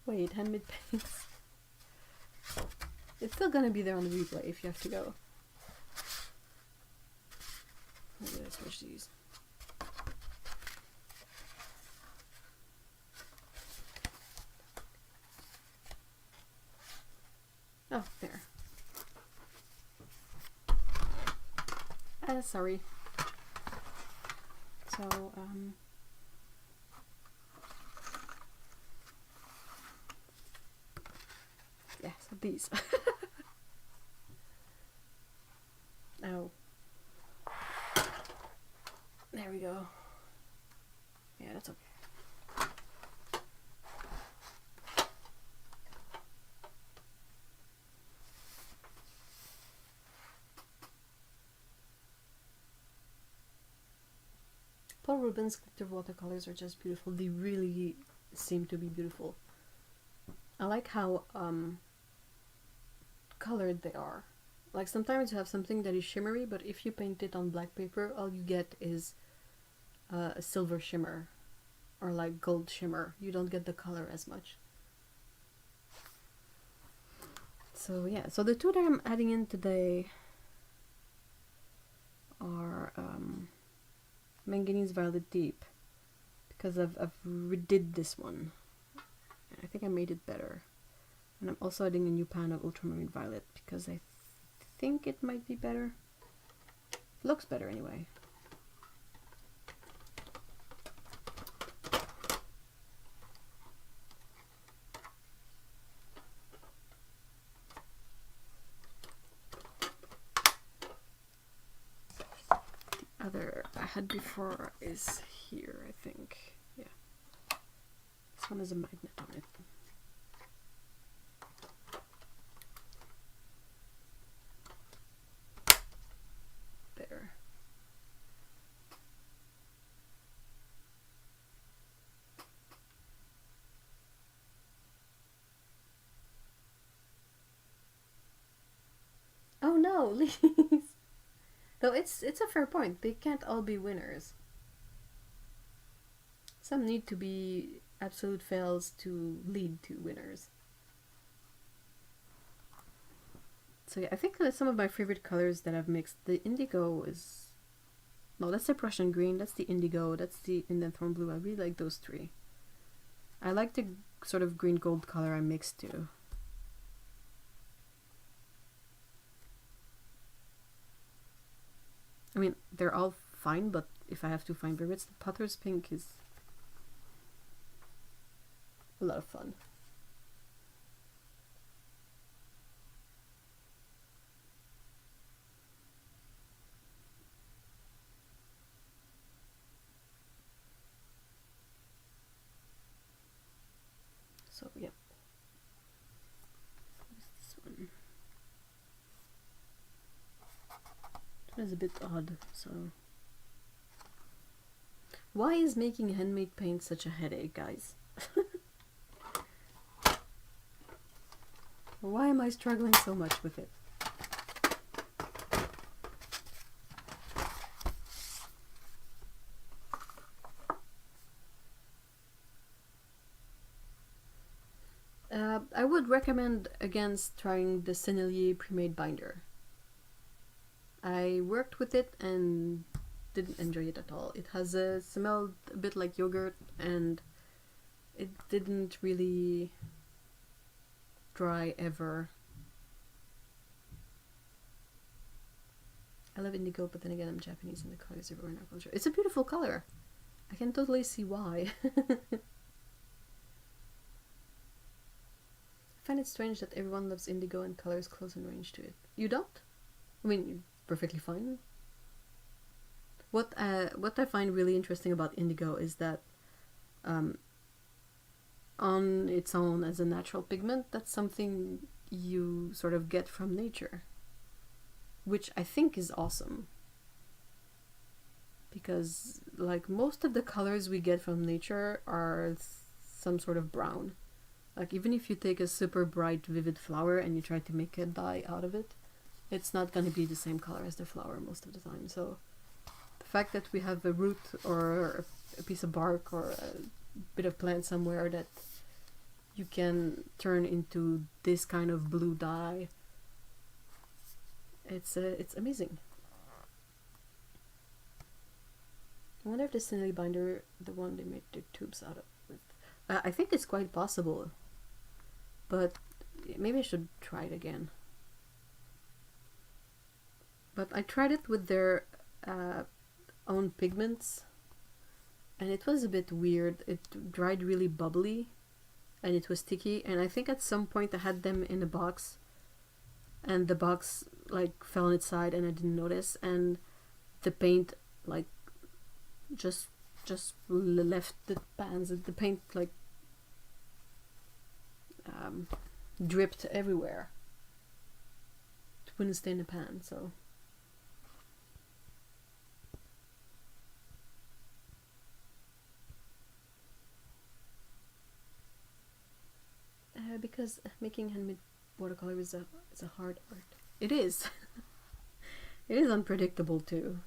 Wait, handmade paints. It's still gonna be there on the replay if you have to go. Maybe I switch these. Oh, there. Sorry. So, yeah, so these. Oh. There we go. Yeah, that's okay. Paul Rubens glitter watercolors are just beautiful. They really seem to be beautiful. I like how colored they are. Like sometimes you have something that is shimmery, but if you paint it on black paper, all you get is a silver shimmer or like gold shimmer. You don't get the color as much. So yeah, so the two that I'm adding in today are Manganese Violet Deep, because I've redid this one. I think I made it better. And I'm also adding a new pan of Ultramarine Violet because I think it might be better. It looks better anyway. The other I had before is here, I think. Yeah. This one has a magnet on it. There. please. Though it's a fair point. They can't all be winners. Some need to be absolute fails to lead to winners. So yeah, I think that some of my favorite colors that I've mixed, the indigo is... No, that's the Prussian green, that's the indigo, that's the Indian thorn blue. I really like those three. I like the sort of green gold color I mixed too. I mean, they're all fine, but if I have to find favorites, the Potter's Pink is a lot of fun. So, yeah. What's this one? This one is a bit odd, so... Why is making handmade paint such a headache, guys? Why am I struggling so much with it? I would recommend against trying the Sennelier pre-made binder. I worked with it and didn't enjoy it at all. It has smelled a bit like yogurt and it didn't really dry ever. I love indigo, but then again I'm Japanese and the colors everywhere in our culture. It's a beautiful color. I can totally see why. I find it strange that everyone loves indigo and colors close in range to it. You don't? I mean, you're perfectly fine. What I find really interesting about indigo is that on its own as a natural pigment, that's something you sort of get from nature, which I think is awesome. Because like most of the colors we get from nature are some sort of brown. Like even if you take a super bright vivid flower and you try to make a dye out of it, it's not going to be the same color as the flower most of the time. So the fact that we have a root or a piece of bark or a bit of plant somewhere that you can turn into this kind of blue dye, it's amazing. I wonder if the Sennelier binder, the one they made the tubes out of, I think it's quite possible, but maybe I should try it again. But I tried it with their own pigments and it was a bit weird. It dried really bubbly and it was sticky, and I think at some point I had them in a box and the box like fell on its side and I didn't notice, and the paint like just left the pans, and the paint like dripped everywhere. It wouldn't stay in the pan, so because making handmade watercolor is a hard art. It is. It is unpredictable too.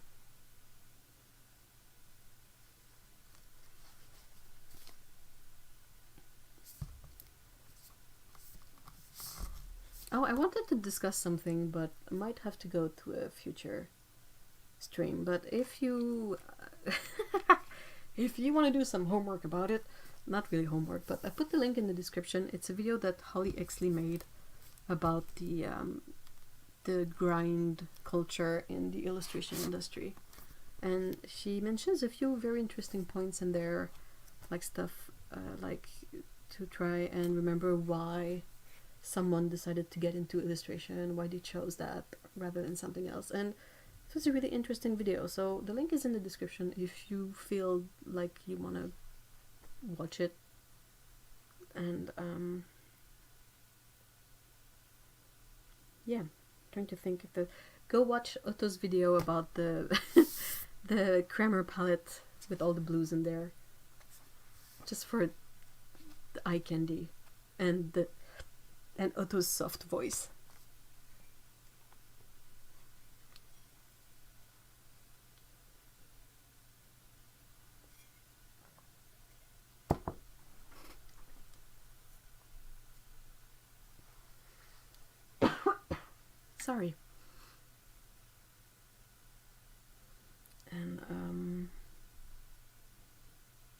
Oh, I wanted to discuss something, but I might have to go to a future stream. But if you if you want to do some homework about it, not really homework, but I put the link in the description. It's a video that Holly Exley made about the grind culture in the illustration industry, and she mentions a few very interesting points in there, like stuff like to try and remember why someone decided to get into illustration, why they chose that rather than something else. And it was a really interesting video, so the link is in the description if you feel like you want to watch it. And yeah, trying to think if go watch Otto's video about the the Kramer palette with all the blues in there, just for the eye candy and Otto's soft voice. Sorry. And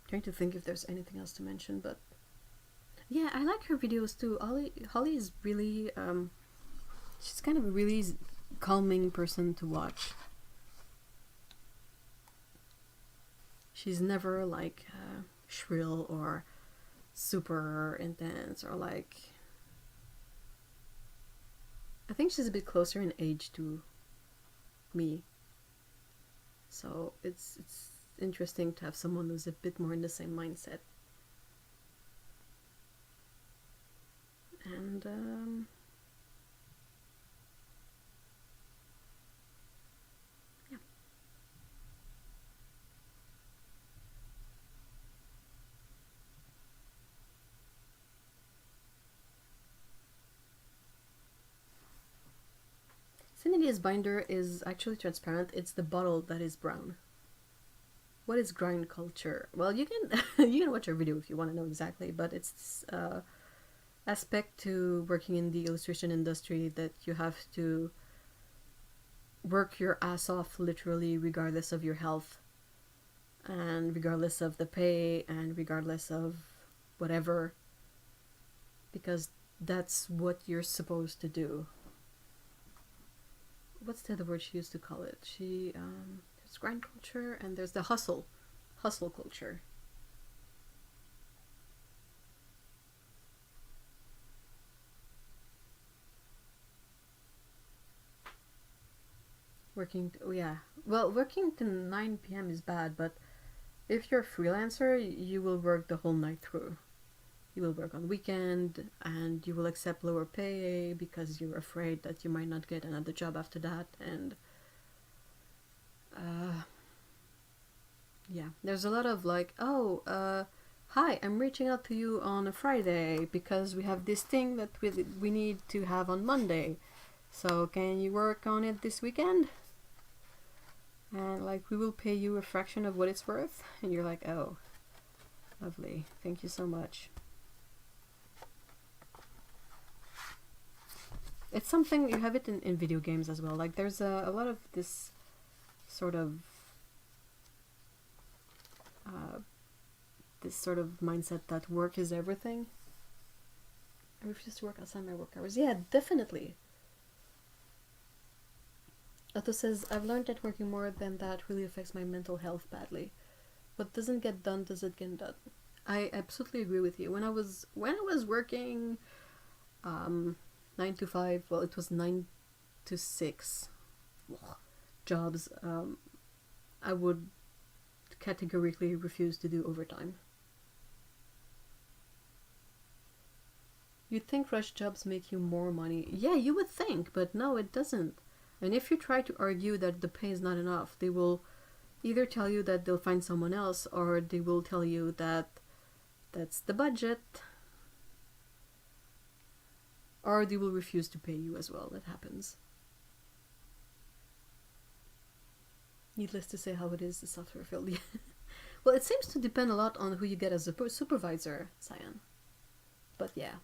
trying to think if there's anything else to mention, but yeah, I like her videos too. Holly is really she's kind of a really calming person to watch. She's never like shrill or super intense, or like, I think she's a bit closer in age to me, so it's interesting to have someone who's a bit more in the same mindset. And yeah. Cynthia's binder is actually transparent. It's the bottle that is brown. What is grind culture? Well, you can you can watch our video if you want to know exactly, but it's this aspect to working in the illustration industry that you have to work your ass off, literally, regardless of your health and regardless of the pay and regardless of whatever, because that's what you're supposed to do. What's the other word she used to call it? There's grind culture and there's the hustle culture. Working to 9 p.m. is bad, but if you're a freelancer, you will work the whole night through. You will work on weekend and you will accept lower pay because you're afraid that you might not get another job after that. And yeah, there's a lot of like, hi, I'm reaching out to you on a Friday because we have this thing that we need to have on Monday. So can you work on it this weekend? And like, we will pay you a fraction of what it's worth. And you're like, oh, lovely. Thank you so much. It's something, you have it in video games as well. Like, there's a lot of this sort of mindset that work is everything. I refuse to work outside my work hours. Yeah, definitely. Otto says, I've learned that working more than that really affects my mental health badly. What doesn't get done doesn't get done. I absolutely agree with you. When I was working 9 to 5, well, it was 9 to 6 jobs, I would categorically refuse to do overtime. You'd think rush jobs make you more money. Yeah, you would think, but no, it doesn't. And if you try to argue that the pay is not enough, they will either tell you that they'll find someone else, or they will tell you that that's the budget, or they will refuse to pay you as well. That happens. Needless to say how it is the software field. Well, it seems to depend a lot on who you get as a supervisor, Cyan. But yeah.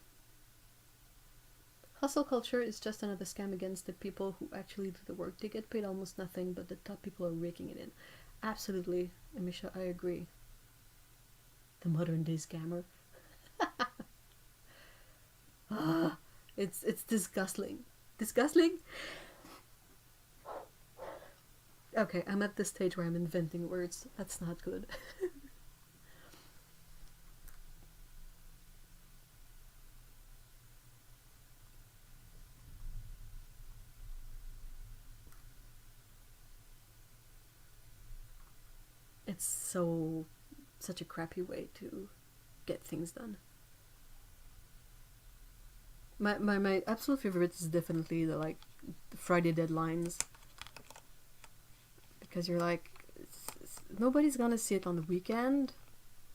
Hustle culture is just another scam against the people who actually do the work. They get paid almost nothing, but the top people are raking it in. Absolutely, Amisha, I agree. The modern day scammer. It's disgusting. Disgusting? Okay, I'm at this stage where I'm inventing words. That's not good. It's such a crappy way to get things done. My absolute favorite is definitely the Friday deadlines, because you're like, nobody's gonna see it on the weekend,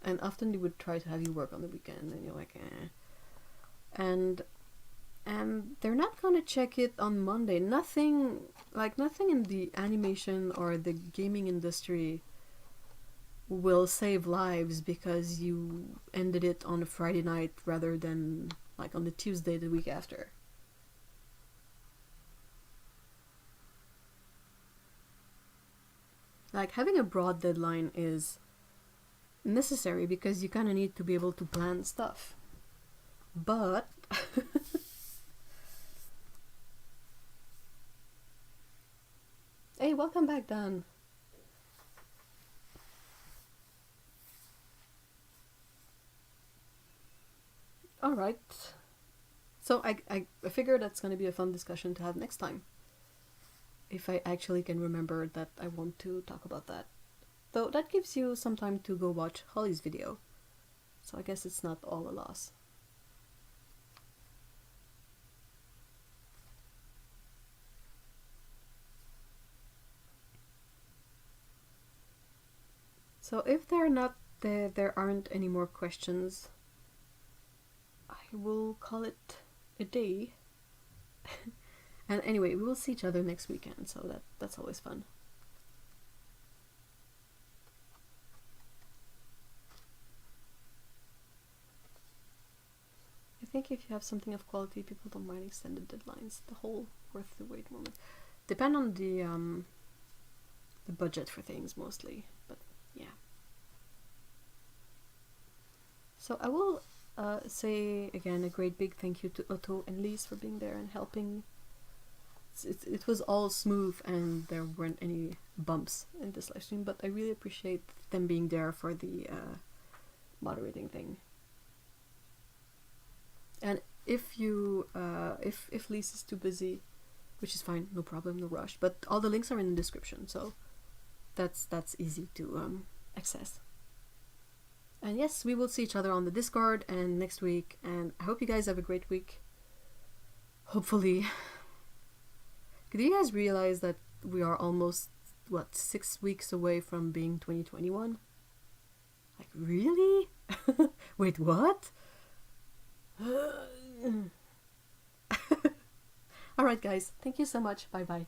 and often they would try to have you work on the weekend, and you're like, eh. And they're not gonna check it on Monday. Nothing in the animation or the gaming industry will save lives because you ended it on a Friday night rather than like on the Tuesday the week after. Like, having a broad deadline is necessary because you kind of need to be able to plan stuff. But hey, welcome back, Dan. Alright. So I figure that's going to be a fun discussion to have next time. If I actually can remember that I want to talk about that. Though that gives you some time to go watch Holly's video. So I guess it's not all a loss. So if there aren't any more questions, I will call it a day. And anyway, we will see each other next weekend, so that's always fun. I think if you have something of quality, people don't mind extended deadlines. The whole worth the wait moment. Depend on the budget for things mostly, but yeah. So I will say again a great big thank you to Otto and Lise for being there and helping. It was all smooth and there weren't any bumps in this live stream, but I really appreciate them being there for the moderating thing. And if you if Lise is too busy, which is fine, no problem, no rush, but all the links are in the description, so that's easy to access. And yes, we will see each other on the Discord and next week, and I hope you guys have a great week. Hopefully. Do you guys realize that we are almost, 6 weeks away from being 2021? Like, really? Wait, what? Alright guys, thank you so much, bye bye.